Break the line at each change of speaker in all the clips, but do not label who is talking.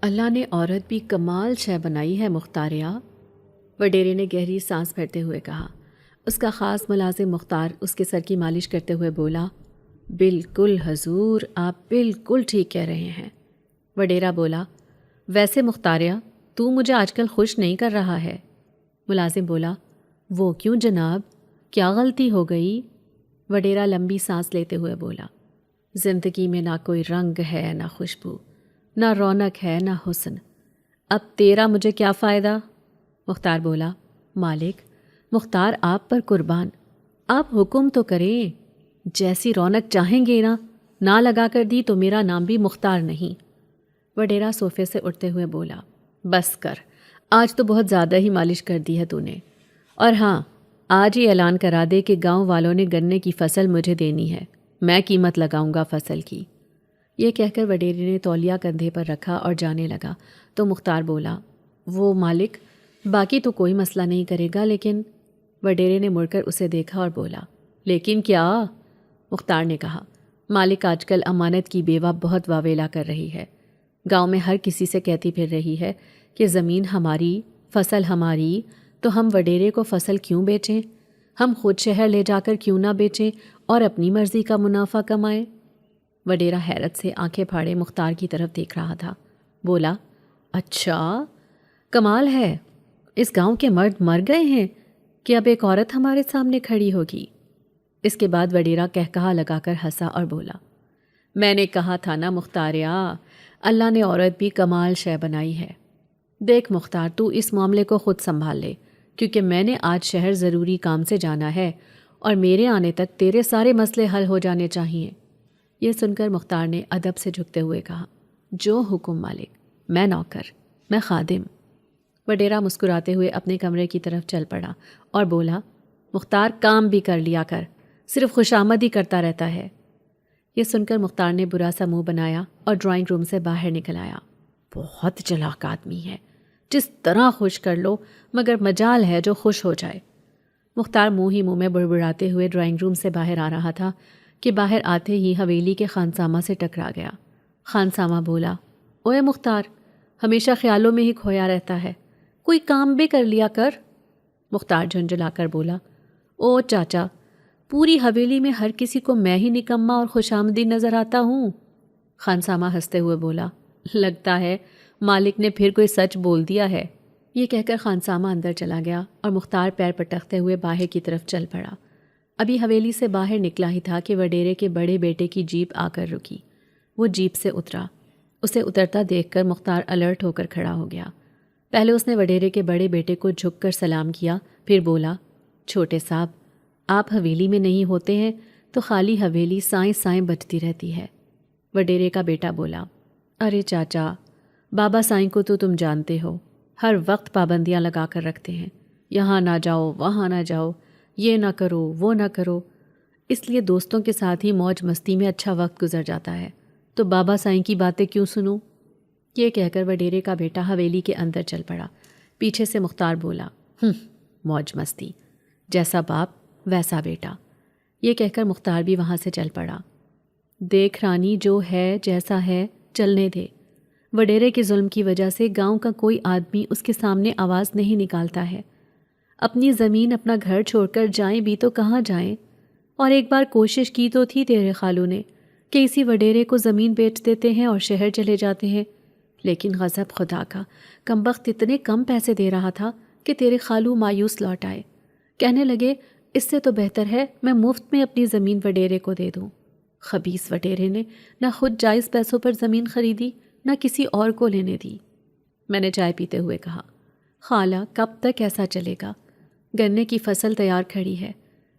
اللہ نے عورت بھی کمال شے بنائی ہے مختاریہ، وڈیرے نے گہری سانس بھرتے ہوئے کہا۔ اس کا خاص ملازم مختار اس کے سر کی مالش کرتے ہوئے بولا، بالکل حضور، آپ بالکل ٹھیک کہہ رہے ہیں۔ وڈیرا بولا، ویسے مختاریہ تو مجھے آج کل خوش نہیں کر رہا ہے۔ ملازم بولا، وہ کیوں جناب، کیا غلطی ہو گئی؟ وڈیرا لمبی سانس لیتے ہوئے بولا، زندگی میں نہ کوئی رنگ ہے، نہ خوشبو، نہ رونق ہے، نہ حسن، اب تیرا مجھے کیا فائدہ؟ مختار بولا، مالک، مختار آپ پر قربان، آپ حکم تو کریں، جیسی رونق چاہیں گے نہ لگا کر دی تو میرا نام بھی مختار نہیں۔ وڈیرا صوفے سے اٹھتے ہوئے بولا، بس کر، آج تو بہت زیادہ ہی مالش کر دی ہے تو نے، اور ہاں، آج ہی اعلان کرا دے کہ گاؤں والوں نے گنے کی فصل مجھے دینی ہے، میں قیمت لگاؤں گا فصل کی۔ یہ کہہ کر وڈیرے نے تولیہ کندھے پر رکھا اور جانے لگا تو مختار بولا، وہ مالک، باقی تو کوئی مسئلہ نہیں کرے گا، لیکن… وڈیرے نے مڑ کر اسے دیکھا اور بولا، لیکن کیا؟ مختار نے کہا، مالک آج کل امانت کی بیوہ بہت واویلا کر رہی ہے، گاؤں میں ہر کسی سے کہتی پھر رہی ہے کہ زمین ہماری، فصل ہماری، تو ہم وڈیرے کو فصل کیوں بیچیں؟ ہم خود شہر لے جا کر کیوں نہ بیچیں اور اپنی مرضی کا منافع کمائیں؟ وڈیرا حیرت سے آنکھیں پھاڑے مختار کی طرف دیکھ رہا تھا، بولا، اچھا، کمال ہے، اس گاؤں کے مرد مر گئے ہیں کہ اب ایک عورت ہمارے سامنے کھڑی ہوگی؟ اس کے بعد وڈیرا کہکہا لگا کر ہنسا اور بولا، میں نے کہا تھا نا مختاریہ، اللہ نے عورت بھی کمال شے بنائی ہے۔ دیکھ مختار، تو اس معاملے کو خود سنبھال لے، کیونکہ میں نے آج شہر ضروری کام سے جانا ہے اور میرے آنے تک تیرے سارے مسئلے حل ہو جانے چاہیے۔ یہ سن کر مختار نے ادب سے جھکتے ہوئے کہا، جو حکم مالک، میں نوکر، میں خادم۔ وڈیرا مسکراتے ہوئے اپنے کمرے کی طرف چل پڑا اور بولا، مختار، کام بھی کر لیا کر، صرف خوشامد ہی کرتا رہتا ہے۔ یہ سن کر مختار نے برا سا منہ بنایا اور ڈرائنگ روم سے باہر نکل آیا۔ بہت چلاک آدمی ہے، جس طرح خوش کر لو، مگر مجال ہے جو خوش ہو جائے۔ مختار منہ ہی منہ میں بڑبڑاتے ہوئے ڈرائنگ روم سے باہر آ رہا تھا کہ باہر آتے ہی حویلی کے خانسامہ سے ٹکرا گیا۔ خانسامہ بولا، اوے مختار، ہمیشہ خیالوں میں ہی کھویا رہتا ہے، کوئی کام بھی کر لیا کر۔ مختار جھنجھلا کر بولا، او چاچا، پوری حویلی میں ہر کسی کو میں ہی نکما اور خوش آمدید نظر آتا ہوں۔ خانسامہ ہنستے ہوئے بولا، لگتا ہے مالک نے پھر کوئی سچ بول دیا ہے۔ یہ کہہ کر خانسامہ اندر چلا گیا اور مختار پیر پٹکتے ہوئے باہر کی طرف چل پڑا۔ ابھی حویلی سے باہر نکلا ہی تھا کہ وڈیرے کے بڑے بیٹے کی جیپ آ کر رکی۔ وہ جیپ سے اترا، اسے اترتا دیکھ کر مختار الرٹ ہو کر کھڑا ہو گیا۔ پہلے اس نے وڈیرے کے بڑے بیٹے کو جھک کر سلام کیا، پھر بولا، چھوٹے صاحب، آپ حویلی میں نہیں ہوتے ہیں تو خالی حویلی سائیں سائیں بجتی رہتی ہے۔ وڈیرے کا بیٹا بولا، ارے چاچا، بابا سائیں کو تو تم جانتے ہو، ہر وقت پابندیاں لگا کر رکھتے ہیں، یہاں نہ جاؤ، وہاں نہ جاؤ، یہ نہ کرو، وہ نہ کرو، اس لیے دوستوں کے ساتھ ہی موج مستی میں اچھا وقت گزر جاتا ہے، تو بابا سائیں کی باتیں کیوں سنوں؟ یہ کہہ کر وڈیرے کا بیٹا حویلی کے اندر چل پڑا۔ پیچھے سے مختار بولا، موج مستی، جیسا باپ ویسا بیٹا۔ یہ کہہ کر مختار بھی وہاں سے چل پڑا۔ دیکھ رانی، جو ہے جیسا ہے چلنے دے۔ وڈیرے کے ظلم کی وجہ سے گاؤں کا کوئی آدمی اس کے سامنے آواز نہیں نکالتا ہے۔ اپنی زمین، اپنا گھر چھوڑ کر جائیں بھی تو کہاں جائیں؟ اور ایک بار کوشش کی تو تھی تیرے خالو نے کہ اسی وڈیرے کو زمین بیچ دیتے ہیں اور شہر چلے جاتے ہیں، لیکن غضب خدا کا، کمبخت اتنے کم پیسے دے رہا تھا کہ تیرے خالو مایوس لوٹ آئے، کہنے لگے اس سے تو بہتر ہے میں مفت میں اپنی زمین وڈیرے کو دے دوں۔ خبیث وڈیرے نے نہ خود جائز پیسوں پر زمین خریدی، نہ کسی اور کو لینے دی۔ میں نے چائے پیتے ہوئے کہا، خالہ، کب تک ایسا چلے گا؟ گنے کی فصل تیار کھڑی ہے،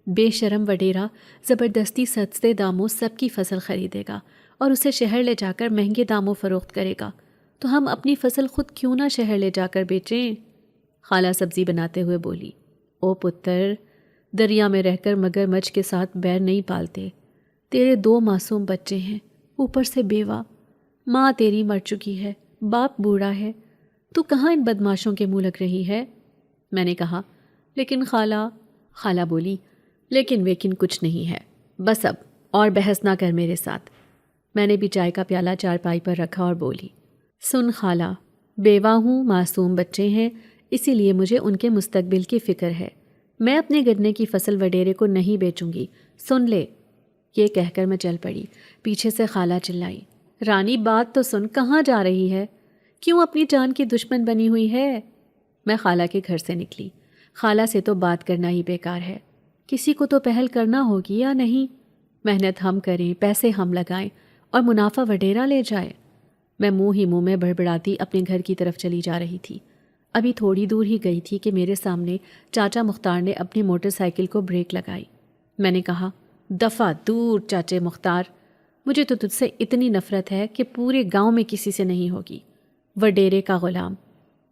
بے شرم وڈیرا زبردستی سستے داموں سب کی فصل خریدے گا اور اسے شہر لے جا کر مہنگے داموں فروخت کرے گا، تو ہم اپنی فصل خود کیوں نہ شہر لے جا کر بیچیں؟ خالہ سبزی بناتے ہوئے بولی، او پتر، دریا میں رہ کر مگر مچھ کے ساتھ بیر نہیں پالتے، تیرے 2 معصوم بچے ہیں، اوپر سے بیوہ، ماں تیری مر چکی ہے، باپ بوڑھا ہے، تو کہاں ان بدماشوں کے منہ لگ رہی ہے؟ میں نے کہا، لیکن خالہ بولی، لیکن ویکن کچھ نہیں ہے، بس اب اور بحث نہ کر میرے ساتھ۔ میں نے بھی چائے کا پیالہ چارپائی پر رکھا اور بولی، سن خالہ، بیوہ ہوں، معصوم بچے ہیں، اسی لیے مجھے ان کے مستقبل کی فکر ہے۔ میں اپنے گنے کی فصل وڈیرے کو نہیں بیچوں گی، سن لے۔ یہ کہہ کر میں چل پڑی۔ پیچھے سے خالہ چلائی، رانی بات تو سن، کہاں جا رہی ہے؟ کیوں اپنی جان کی دشمن بنی ہوئی ہے؟ میں خالہ کے گھر سے نکلی۔ خالہ سے تو بات کرنا ہی بیکار ہے، کسی کو تو پہل کرنا ہوگی یا نہیں؟ محنت ہم کریں، پیسے ہم لگائیں اور منافع وڈیرا لے جائے۔ میں منہ ہی منہ میں بڑبڑاتی اپنے گھر کی طرف چلی جا رہی تھی۔ ابھی تھوڑی دور ہی گئی تھی کہ میرے سامنے چاچا مختار نے اپنی موٹر سائیکل کو بریک لگائی۔ میں نے کہا، دفعہ دور چاچے مختار، مجھے تو تجھ سے اتنی نفرت ہے کہ پورے گاؤں میں کسی سے نہیں ہوگی۔ وڈیرے کا غلام،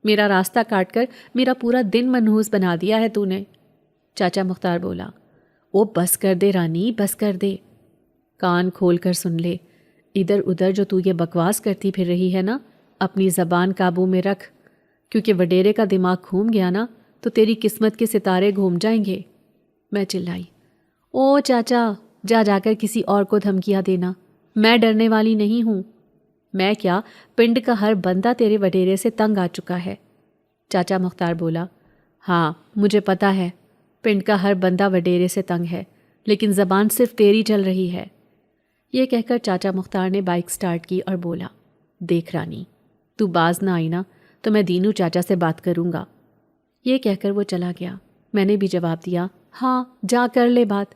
میرا راستہ کاٹ کر میرا پورا دن منحوس بنا دیا ہے تو نے۔ چاچا مختار بولا، او بس کر دے رانی، بس کر دے۔ کان کھول کر سن لے، ادھر ادھر جو تو یہ بکواس کرتی پھر رہی ہے نا، اپنی زبان قابو میں رکھ، کیونکہ وڈیرے کا دماغ گھوم گیا نا تو تیری قسمت کے ستارے گھوم جائیں گے۔ میں چلائی، او چاچا، جا جا کر کسی اور کو دھمکیاں دینا، میں ڈرنے والی نہیں ہوں۔ میں کیا، پنڈ کا ہر بندہ تیرے وڈیرے سے تنگ آ چکا ہے۔ چاچا مختار بولا، ہاں مجھے پتا ہے، پنڈ کا ہر بندہ وڈیرے سے تنگ ہے، لیکن زبان صرف تیری چل رہی ہے۔ یہ کہہ کر چاچا مختار نے بائک سٹارٹ کی اور بولا، دیکھ رانی، تو باز نہ آئی نا تو میں دینو چاچا سے بات کروں گا۔ یہ کہہ کر وہ چلا گیا۔ میں نے بھی جواب دیا، ہاں جا کر لے بات،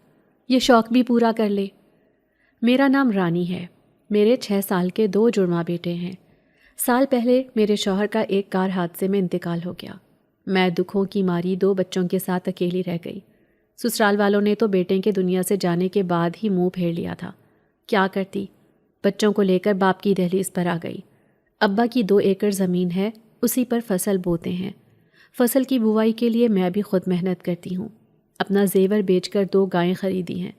یہ شوق بھی پورا کر لے۔ میرا نام رانی ہے، میرے 6 سال کے 2 جڑواں بیٹے ہیں۔ سال پہلے میرے شوہر کا ایک کار حادثے میں انتقال ہو گیا۔ میں دکھوں کی ماری 2 بچوں کے ساتھ اکیلی رہ گئی۔ سسرال والوں نے تو بیٹے کے دنیا سے جانے کے بعد ہی منہ پھیر لیا تھا۔ کیا کرتی، بچوں کو لے کر باپ کی دہلیز پر آ گئی۔ ابا کی 2 ایکڑ زمین ہے، اسی پر فصل بوتے ہیں۔ فصل کی بوائی کے لیے میں بھی خود محنت کرتی ہوں۔ اپنا زیور بیچ کر 2 گائیں خریدی ہیں۔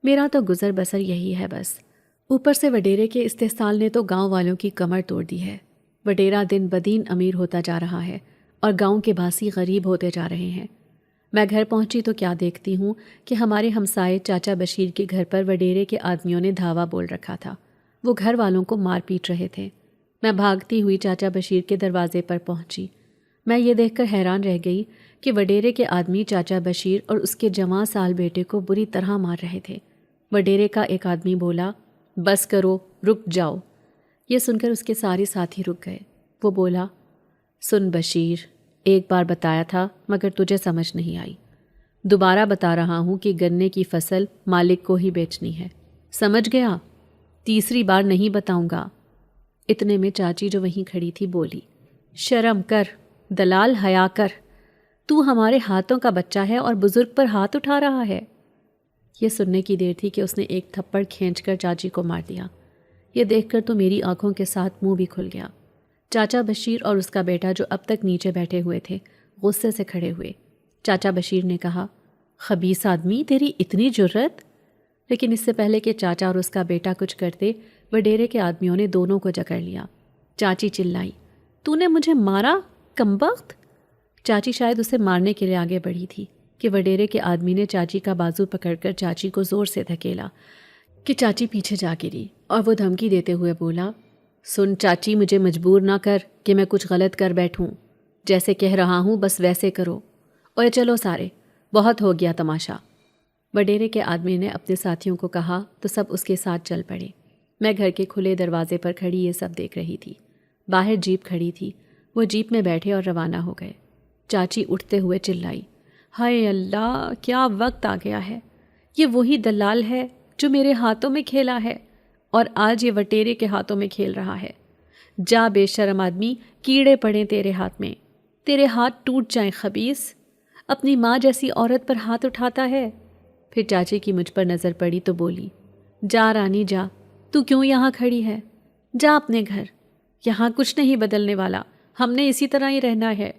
میرا تو گزر بسر یہی ہے بس۔ اوپر سے وڈیرے کے استحصال نے تو گاؤں والوں کی کمر توڑ دی ہے۔ وڈیرا دن بدین امیر ہوتا جا رہا ہے اور گاؤں کے باسی غریب ہوتے جا رہے ہیں۔ میں گھر پہنچی تو کیا دیکھتی ہوں کہ ہمارے ہمسائے چاچا بشیر کے گھر پر وڈیرے کے آدمیوں نے دھاوا بول رکھا تھا۔ وہ گھر والوں کو مار پیٹ رہے تھے۔ میں بھاگتی ہوئی چاچا بشیر کے دروازے پر پہنچی۔ میں یہ دیکھ کر حیران رہ گئی کہ وڈیرے کے آدمی چاچا بشیر اور اس کے جوان سال بیٹے کو بری طرح مار رہے تھے۔ وڈیرے کا ایک آدمی بولا، بس کرو، رک جاؤ۔ یہ سن کر اس کے سارے ساتھی رک گئے۔ وہ بولا، سن بشیر، ایک بار بتایا تھا مگر تجھے سمجھ نہیں آئی۔ دوبارہ بتا رہا ہوں کہ گنے کی فصل مالک کو ہی بیچنی ہے، سمجھ گیا؟ تیسری بار نہیں بتاؤں گا۔ اتنے میں چاچی جو وہیں کھڑی تھی بولی، شرم کر، دلال، حیا کر، تو ہمارے ہاتھوں کا بچہ ہے اور بزرگ پر ہاتھ اٹھا رہا ہے۔ یہ سننے کی دیر تھی کہ اس نے ایک تھپڑ کھینچ کر چاچی کو مار دیا۔ یہ دیکھ کر تو میری آنکھوں کے ساتھ منہ بھی کھل گیا۔ چاچا بشیر اور اس کا بیٹا جو اب تک نیچے بیٹھے ہوئے تھے غصے سے کھڑے ہوئے۔ چاچا بشیر نے کہا، خبیث آدمی، تیری اتنی جرت؟ لیکن اس سے پہلے کہ چاچا اور اس کا بیٹا کچھ کرتے، وڈیرے کے آدمیوں نے دونوں کو جکڑ لیا۔ چاچی چلائی، تو نے مجھے مارا، کمبخت؟ چاچی شاید اسے مارنے کے لیے آگے بڑھی تھی کہ وڈیرے کے آدمی نے چاچی کا بازو پکڑ کر چاچی کو زور سے دھکیلا کہ چاچی پیچھے جا گری، اور وہ دھمکی دیتے ہوئے بولا، سن چاچی، مجھے مجبور نہ کر کہ میں کچھ غلط کر بیٹھوں، جیسے کہہ رہا ہوں بس ویسے کرو، اور چلو سارے، بہت ہو گیا تماشا۔ وڈیرے کے آدمی نے اپنے ساتھیوں کو کہا تو سب اس کے ساتھ چل پڑے۔ میں گھر کے کھلے دروازے پر کھڑی یہ سب دیکھ رہی تھی۔ باہر جیپ کھڑی تھی، وہ جیپ میں بیٹھے اور روانہ ہو گئے۔ چاچی اٹھتے ہوئے چلائی، ہائے اللہ، کیا وقت آ گیا ہے! یہ وہی دلال ہے جو میرے ہاتھوں میں کھیلا ہے اور آج یہ وٹیرے کے ہاتھوں میں کھیل رہا ہے۔ جا بے شرم آدمی، کیڑے پڑیں تیرے ہاتھ میں، تیرے ہاتھ ٹوٹ جائیں خبیث، اپنی ماں جیسی عورت پر ہاتھ اٹھاتا ہے۔ پھر چاچی کی مجھ پر نظر پڑی تو بولی، جا رانی جا، تو کیوں یہاں کھڑی ہے؟ جا اپنے گھر، یہاں کچھ نہیں بدلنے والا، ہم نے اسی طرح ہی رہنا ہے۔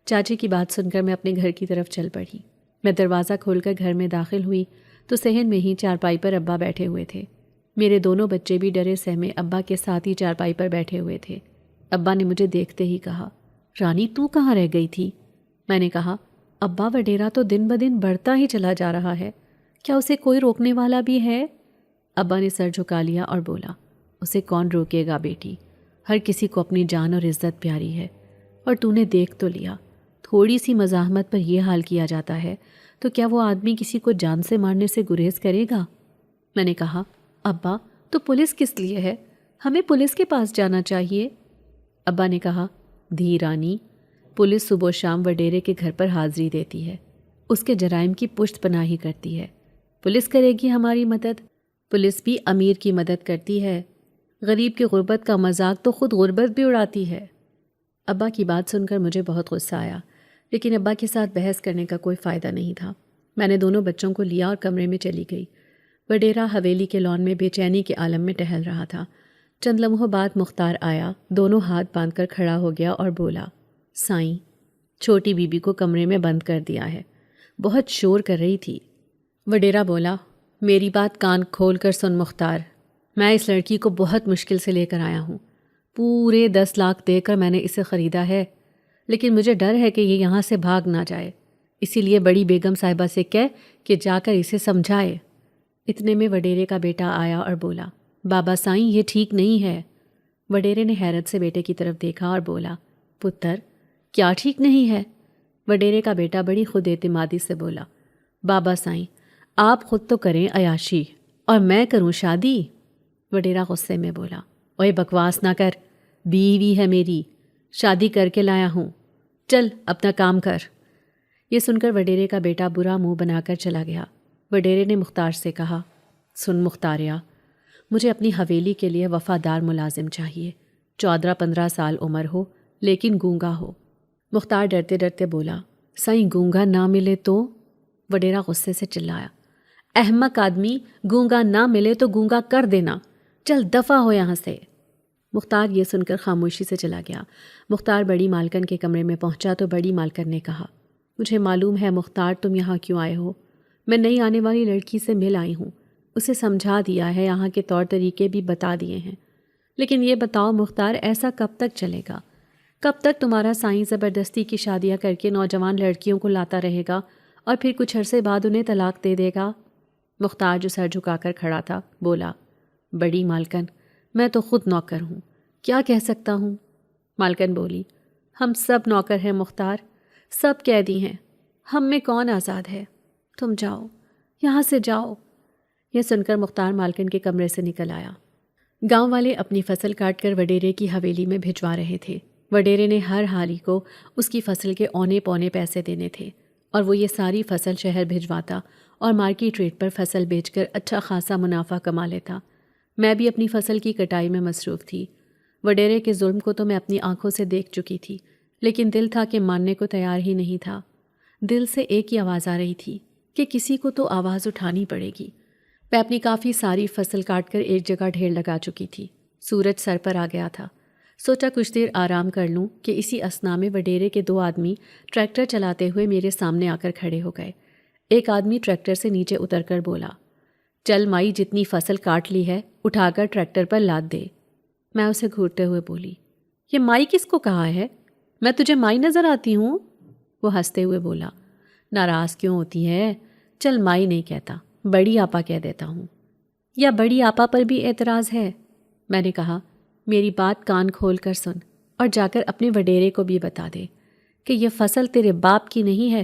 چاچی کی بات سن کر میں اپنے گھر کی طرف چل پڑی۔ میں دروازہ کھول کر گھر میں داخل ہوئی تو صحن میں ہی چارپائی پر ابا بیٹھے ہوئے تھے۔ میرے دونوں بچے بھی ڈرے سہمے ابا کے ساتھ ہی چارپائی پر بیٹھے ہوئے تھے۔ ابا نے مجھے دیکھتے ہی کہا، رانی تو کہاں رہ گئی تھی؟ میں نے کہا، ابا وڈیرا تو دن بدن بڑھتا ہی چلا جا رہا ہے، کیا اسے کوئی روکنے والا بھی ہے؟ ابا نے سر جھکا لیا اور بولا، اسے کون روکے گا بیٹی، ہر کسی کو اپنی جان اور عزت پیاری ہے، اور تو نے دیکھ تو لیا، تھوڑی سی مزاحمت پر یہ حال کیا جاتا ہے تو کیا وہ آدمی کسی کو جان سے مارنے سے گریز کرے گا؟ میں نے کہا، ابا تو پولیس کس لیے ہے؟ ہمیں پولیس کے پاس جانا چاہیے۔ ابا نے کہا، دھی رانی، پولیس صبح و شام وڈیرے کے گھر پر حاضری دیتی ہے، اس کے جرائم کی پشت پناہی کرتی ہے۔ پولیس کرے گی ہماری مدد؟ پولیس بھی امیر کی مدد کرتی ہے، غریب کی غربت کا مذاق تو خود غربت بھی اڑاتی ہے۔ ابا کی بات سن کر مجھے بہت غصہ آیا، لیکن ابا کے ساتھ بحث کرنے کا کوئی فائدہ نہیں تھا۔ میں نے دونوں بچوں کو لیا اور کمرے میں چلی گئی۔ وڈیرا حویلی کے لان میں بے چینی کے عالم میں ٹہل رہا تھا۔ چند لمحوں بعد مختار آیا، دونوں ہاتھ باندھ کر کھڑا ہو گیا اور بولا، سائیں، چھوٹی بی بی کو کمرے میں بند کر دیا ہے، بہت شور کر رہی تھی۔ وڈیرا بولا، میری بات کان کھول کر سن مختار، میں اس لڑکی کو بہت مشکل سے لے کر آیا ہوں، پورے 10 لاکھ دے کر میں نے اسے خریدا ہے، لیکن مجھے ڈر ہے کہ یہ یہاں سے بھاگ نہ جائے، اسی لیے بڑی بیگم صاحبہ سے کہہ کہ جا کر اسے سمجھائے۔ اتنے میں وڈیرے کا بیٹا آیا اور بولا، بابا سائیں، یہ ٹھیک نہیں ہے۔ وڈیرے نے حیرت سے بیٹے کی طرف دیکھا اور بولا، پتر، کیا ٹھیک نہیں ہے؟ وڈیرے کا بیٹا بڑی خود اعتمادی سے بولا، بابا سائیں، آپ خود تو کریں عیاشی اور میں کروں شادی؟ وڈیرا غصے میں بولا، اوے بکواس نہ کر، بیوی ہے میری، شادی کر کے لایا ہوں، چل اپنا کام کر۔ یہ سن کر وڈیرے کا بیٹا برا منہ بنا کر چلا گیا۔ وڈیرے نے مختار سے کہا، سن مختاریا، مجھے اپنی حویلی کے لیے وفادار ملازم چاہیے، 14-15 سال عمر ہو لیکن گونگا ہو۔ مختار ڈرتے ڈرتے بولا، سائیں گونگا نہ ملے تو؟ وڈیرا غصے سے چلایا، احمق آدمی، گونگا نہ ملے تو گونگا کر دینا، چل دفع ہو یہاں سے۔ مختار یہ سن کر خاموشی سے چلا گیا۔ مختار بڑی مالکن کے کمرے میں پہنچا تو بڑی مالکن نے کہا، مجھے معلوم ہے مختار تم یہاں کیوں آئے ہو، میں نئی آنے والی لڑکی سے مل آئی ہوں، اسے سمجھا دیا ہے، یہاں کے طور طریقے بھی بتا دیے ہیں، لیکن یہ بتاؤ مختار، ایسا کب تک چلے گا؟ کب تک تمہارا سائیں زبردستی کی شادیاں کر کے نوجوان لڑکیوں کو لاتا رہے گا اور پھر کچھ عرصے بعد انہیں طلاق دے دے گا؟ مختار جو سر جھکا کر کھڑا تھا بولا، بڑی مالکن، میں تو خود نوکر ہوں، کیا کہہ سکتا ہوں؟ مالکن بولی، ہم سب نوکر ہیں مختار، سب قیدی ہیں، ہم میں کون آزاد ہے؟ تم جاؤ، یہاں سے جاؤ۔ یہ سن کر مختار مالکن کے کمرے سے نکل آیا۔ گاؤں والے اپنی فصل کاٹ کر وڈیرے کی حویلی میں بھجوا رہے تھے۔ وڈیرے نے ہر حالی کو اس کی فصل کے اونے پونے پیسے دینے تھے، اور وہ یہ ساری فصل شہر بھجواتا اور مارکیٹ ریٹ پر فصل بیچ کر اچھا خاصا منافع کما لیتا۔ میں بھی اپنی فصل کی کٹائی میں مصروف تھی۔ وڈیرے کے ظلم کو تو میں اپنی آنکھوں سے دیکھ چکی تھی، لیکن دل تھا کہ ماننے کو تیار ہی نہیں تھا۔ دل سے ایک ہی آواز آ رہی تھی کہ کسی کو تو آواز اٹھانی پڑے گی۔ میں اپنی کافی ساری فصل کاٹ کر ایک جگہ ڈھیر لگا چکی تھی۔ سورج سر پر آ گیا تھا۔ سوچا کچھ دیر آرام کر لوں کہ اسی اثنا میں وڈیرے کے 2 آدمی ٹریکٹر چلاتے ہوئے میرے سامنے آ کر کھڑے ہو گئے۔ ایک آدمی ٹریکٹر سے نیچے اتر کر بولا، چل مائی، جتنی فصل کاٹ لی ہے اٹھا کر ٹریکٹر پر لاد دے۔ میں اسے گھورتے ہوئے بولی، یہ مائی کس کو کہا ہے؟ میں تجھے مائی نظر آتی ہوں؟ وہ ہنستے ہوئے بولا، ناراض کیوں ہوتی ہے؟ چل مائی نہیں کہتا، بڑی آپا کہہ دیتا ہوں۔ یا بڑی آپا پر بھی اعتراض ہے؟ میں نے کہا، میری بات کان کھول کر سن اور جا کر اپنے وڈیرے کو بھی بتا دے کہ یہ فصل تیرے باپ کی نہیں ہے،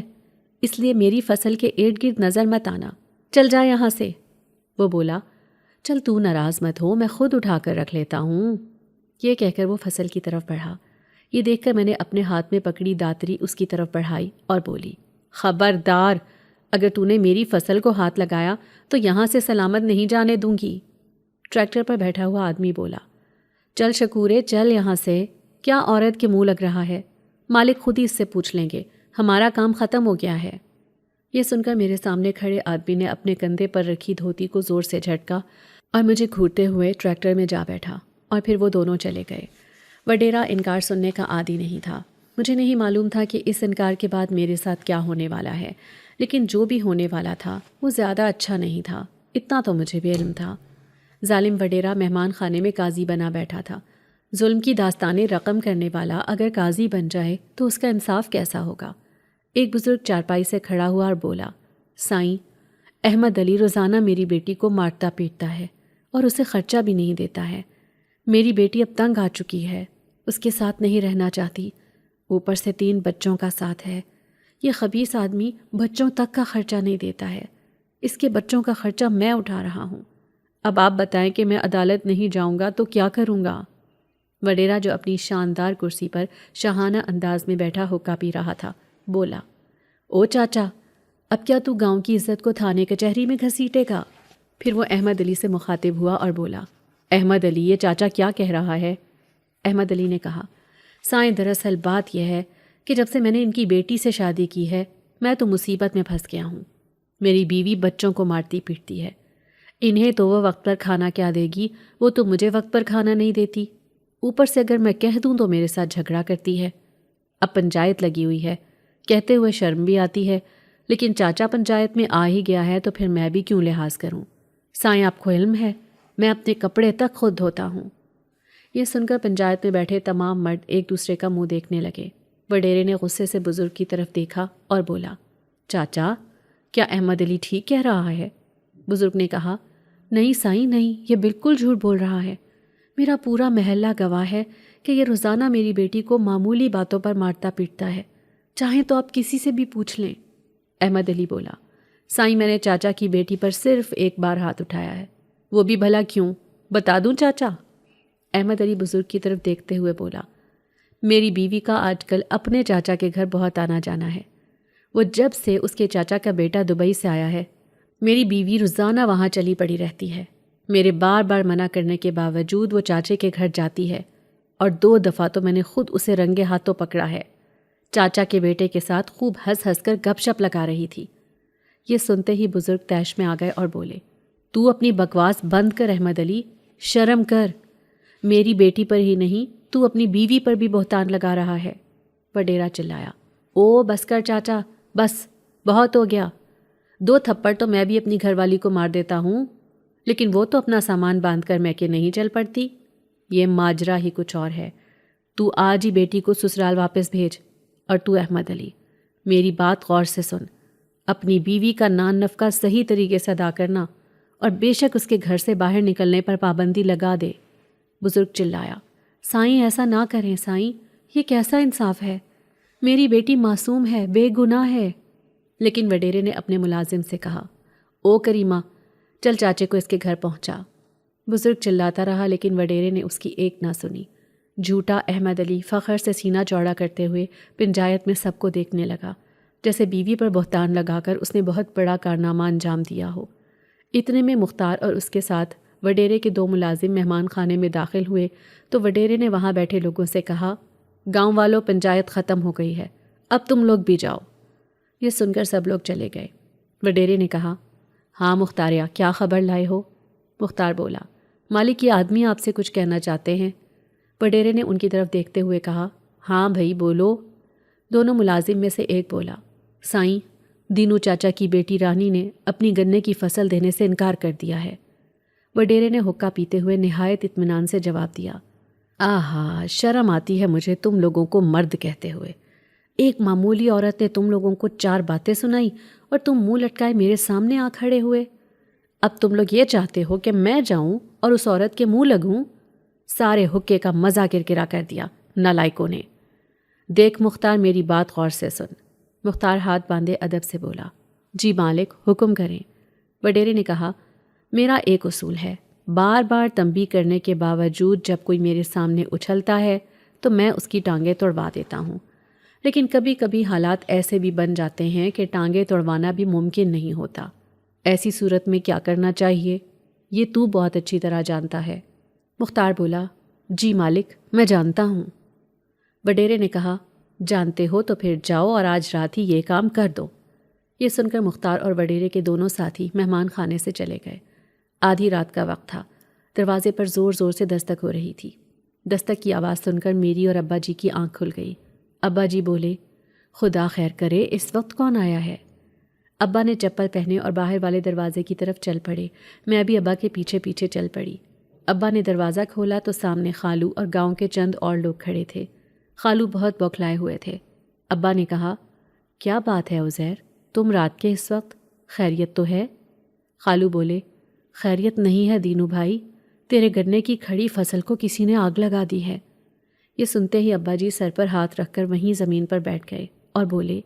اس لیے میری فصل کے ارد گرد نظر مت آنا، چل جا یہاں سے۔ وہ بولا، چل تو ناراض مت ہو، میں خود اٹھا کر رکھ لیتا ہوں۔ یہ کہہ کر وہ فصل کی طرف بڑھا۔ یہ دیکھ کر میں نے اپنے ہاتھ میں پکڑی داتری اس کی طرف بڑھائی اور بولی، خبردار، اگر تو نے میری فصل کو ہاتھ لگایا تو یہاں سے سلامت نہیں جانے دوں گی۔ ٹریکٹر پر بیٹھا ہوا آدمی بولا، چل شکورے، چل یہاں سے، کیا عورت کے منہ لگ رہا ہے؟ مالک خود ہی اس سے پوچھ لیں گے، ہمارا کام ختم ہو گیا ہے۔ یہ سن کر میرے سامنے کھڑے آدمی نے اپنے کندھے پر رکھی دھوتی کو زور سے جھٹکا اور مجھے گھورتے ہوئے ٹریکٹر میں جا بیٹھا، اور پھر وہ دونوں چلے گئے۔ وڈیرا انکار سننے کا عادی نہیں تھا۔ مجھے نہیں معلوم تھا کہ اس انکار کے بعد میرے ساتھ کیا ہونے والا ہے، لیکن جو بھی ہونے والا تھا وہ زیادہ اچھا نہیں تھا، اتنا تو مجھے بھی علم تھا۔ ظالم وڈیرا مہمان خانے میں قاضی بنا بیٹھا تھا۔ ظلم کی داستانیں رقم کرنے والا اگر قاضی بن جائے تو اس کا انصاف کیسا ہوگا؟ ایک بزرگ چارپائی سے کھڑا ہوا اور بولا، سائیں، احمد علی روزانہ میری بیٹی کو مارتا پیٹتا ہے اور اسے خرچہ بھی نہیں دیتا ہے۔ میری بیٹی اب تنگ آ چکی ہے، اس کے ساتھ نہیں رہنا چاہتی، اوپر سے 3 بچوں کا ساتھ ہے۔ یہ خبیث آدمی بچوں تک کا خرچہ نہیں دیتا ہے، اس کے بچوں کا خرچہ میں اٹھا رہا ہوں۔ اب آپ بتائیں کہ میں عدالت نہیں جاؤں گا تو کیا کروں گا؟ وڈیرا جو اپنی شاندار کرسی پر شاہانہ انداز میں بیٹھا حقہ پی رہا تھا بولا، او چاچا، اب کیا تو گاؤں کی عزت کو تھانے کچہری میں گھسیٹے گا؟ پھر وہ احمد علی سے مخاطب ہوا اور بولا، احمد علی، یہ چاچا کیا کہہ رہا ہے؟ احمد علی نے کہا، سائیں دراصل بات یہ ہے کہ جب سے میں نے ان کی بیٹی سے شادی کی ہے میں تو مصیبت میں پھنس گیا ہوں۔ میری بیوی بچوں کو مارتی پیٹتی ہے، انہیں تو وہ وقت پر کھانا کیا دے گی، وہ تو مجھے وقت پر کھانا نہیں دیتی، اوپر سے اگر میں کہہ دوں تو میرے ساتھ جھگڑا کرتی ہے۔ اب پنچایت لگی ہوئی ہے، کہتے ہوئے شرم بھی آتی ہے، لیکن چاچا پنچایت میں آ ہی گیا ہے تو پھر میں بھی کیوں لحاظ کروں؟ سائیں آپ کو علم ہے میں اپنے کپڑے تک خود دھوتا ہوں۔ یہ سن کر پنچایت میں بیٹھے تمام مرد ایک دوسرے کا منہ دیکھنے لگے۔ وڈیرے نے غصے سے بزرگ کی طرف دیکھا اور بولا، چاچا، کیا احمد علی ٹھیک کہہ رہا ہے؟ بزرگ نے کہا، نہیں سائیں نہیں، یہ بالکل جھوٹ بول رہا ہے۔ میرا پورا محلہ گواہ ہے کہ یہ روزانہ میری بیٹی کو معمولی باتوں پر مارتا پیٹتا ہے، چاہیں تو آپ کسی سے بھی پوچھ لیں۔ احمد علی بولا، سائیں میں نے چاچا کی بیٹی پر صرف ایک بار ہاتھ اٹھایا ہے، وہ بھی بھلا کیوں؟ بتا دوں چاچا؟ احمد علی بزرگ کی طرف دیکھتے ہوئے بولا، میری بیوی کا آج کل اپنے چاچا کے گھر بہت آنا جانا ہے۔ وہ جب سے اس کے چاچا کا بیٹا دبئی سے آیا ہے میری بیوی روزانہ وہاں چلی پڑی رہتی ہے۔ میرے بار بار منع کرنے کے باوجود وہ چاچے کے گھر جاتی ہے، اور 2 دفعہ تو میں نے خود اسے رنگے ہاتھوں پکڑا ہے۔ چاچا کے بیٹے کے ساتھ خوب ہنس ہنس کر گپ شپ لگا رہی تھی۔ یہ سنتے ہی بزرگ طیش میں آ گئے اور بولے، تو اپنی بکواس بند کر احمد علی، شرم کر، میری بیٹی پر ہی نہیں تو اپنی بیوی پر بھی بہتان لگا رہا ہے۔ وڈیرا چلایا، او بس کر چاچا، بس بہت ہو گیا، 2 تھپڑ تو میں بھی اپنی گھر والی کو مار دیتا ہوں، لیکن وہ تو اپنا سامان باندھ کر میں کہ نہیں چل پڑتی۔ یہ ماجرا ہی کچھ اور ہے، تو آج ہی بیٹی کو سسرال واپس بھیج۔ اور تو احمد علی، میری بات غور سے سن، اپنی بیوی کا نان نفقہ صحیح طریقے سے ادا کرنا، اور بے شک اس کے گھر سے باہر نکلنے پر پابندی لگا دے۔ بزرگ چلایا، سائیں ایسا نہ کریں سائیں، یہ کیسا انصاف ہے؟ میری بیٹی معصوم ہے، بے گناہ ہے۔ لیکن وڈیرے نے اپنے ملازم سے کہا، او کریمہ، چل چاچے کو اس کے گھر پہنچا۔ بزرگ چلاتا رہا لیکن وڈیرے نے اس کی ایک نہ سنی۔ جھوٹا احمد علی فخر سے سینہ چوڑا کرتے ہوئے پنچایت میں سب کو دیکھنے لگا، جیسے بیوی پر بہتان لگا کر اس نے بہت بڑا کارنامہ انجام دیا ہو۔ اتنے میں مختار اور اس کے ساتھ وڈیرے کے 2 ملازم مہمان خانے میں داخل ہوئے تو وڈیرے نے وہاں بیٹھے لوگوں سے کہا، گاؤں والوں، پنچایت ختم ہو گئی ہے، اب تم لوگ بھی جاؤ۔ یہ سن کر سب لوگ چلے گئے۔ وڈیرے نے کہا، ہاں مختاریہ، کیا خبر لائے ہو؟ مختار بولا، مالک، یہ آدمی آپ سے کچھ کہنا چاہتے ہیں۔ وڈیرے نے ان کی طرف دیکھتے ہوئے کہا، ہاں بھائی بولو۔ دونوں ملازم میں سے ایک بولا، سائیں، دینو چاچا کی بیٹی رانی نے اپنی گنے کی فصل دینے سے انکار کر دیا ہے۔ وڈیرے نے حقہ پیتے ہوئے نہایت اطمینان سے جواب دیا، آہا، شرم آتی ہے مجھے تم لوگوں کو مرد کہتے ہوئے۔ ایک معمولی عورت نے تم لوگوں کو 4 باتیں سنائی اور تم منہ لٹکائے میرے سامنے آ کھڑے ہوئے۔ اب تم لوگ یہ چاہتے ہو کہ میں جاؤں اور اس عورت کے منہ لگوں؟ سارے حقے کا مزہ کرکرا کر دیا نالائکوں نے۔ دیکھ مختار، میری بات غور سے سن۔ مختار ہاتھ باندھے ادب سے بولا، جی مالک، حکم کریں۔ وڈیرے نے کہا، میرا ایک اصول ہے، بار بار تنبیہ کرنے کے باوجود جب کوئی میرے سامنے اچھلتا ہے تو میں اس کی ٹانگیں توڑوا دیتا ہوں، لیکن کبھی کبھی حالات ایسے بھی بن جاتے ہیں کہ ٹانگیں توڑوانا بھی ممکن نہیں ہوتا۔ ایسی صورت میں کیا کرنا چاہیے یہ تو بہت اچھی طرح جانتا ہے۔ مختار بولا، جی مالک، میں جانتا ہوں۔ وڈیرے نے کہا، جانتے ہو تو پھر جاؤ اور آج رات ہی یہ کام کر دو۔ یہ سن کر مختار اور وڈیرے کے دونوں ساتھی مہمان خانے سے چلے گئے۔ آدھی رات کا وقت تھا، دروازے پر زور زور سے دستک ہو رہی تھی۔ دستک کی آواز سن کر میری اور ابا جی کی آنکھ کھل گئی۔ ابا جی بولے، خدا خیر کرے، اس وقت کون آیا ہے؟ ابا نے چپل پہنے اور باہر والے دروازے کی طرف چل پڑے۔ میں بھی ابا کے پیچھے پیچھے چل پڑی۔ ابا نے دروازہ کھولا تو سامنے خالو اور گاؤں کے چند اور لوگ کھڑے تھے۔ خالو بہت بوکھلائے ہوئے تھے۔ ابا نے کہا، کیا بات ہے عزیر، تم رات کے اس وقت؟ خیریت تو ہے؟ خالو بولے، خیریت نہیں ہے دینو بھائی، تیرے گنے کی کھڑی فصل کو کسی نے آگ لگا دی ہے۔ یہ سنتے ہی ابا جی سر پر ہاتھ رکھ کر وہیں زمین پر بیٹھ گئے اور بولے،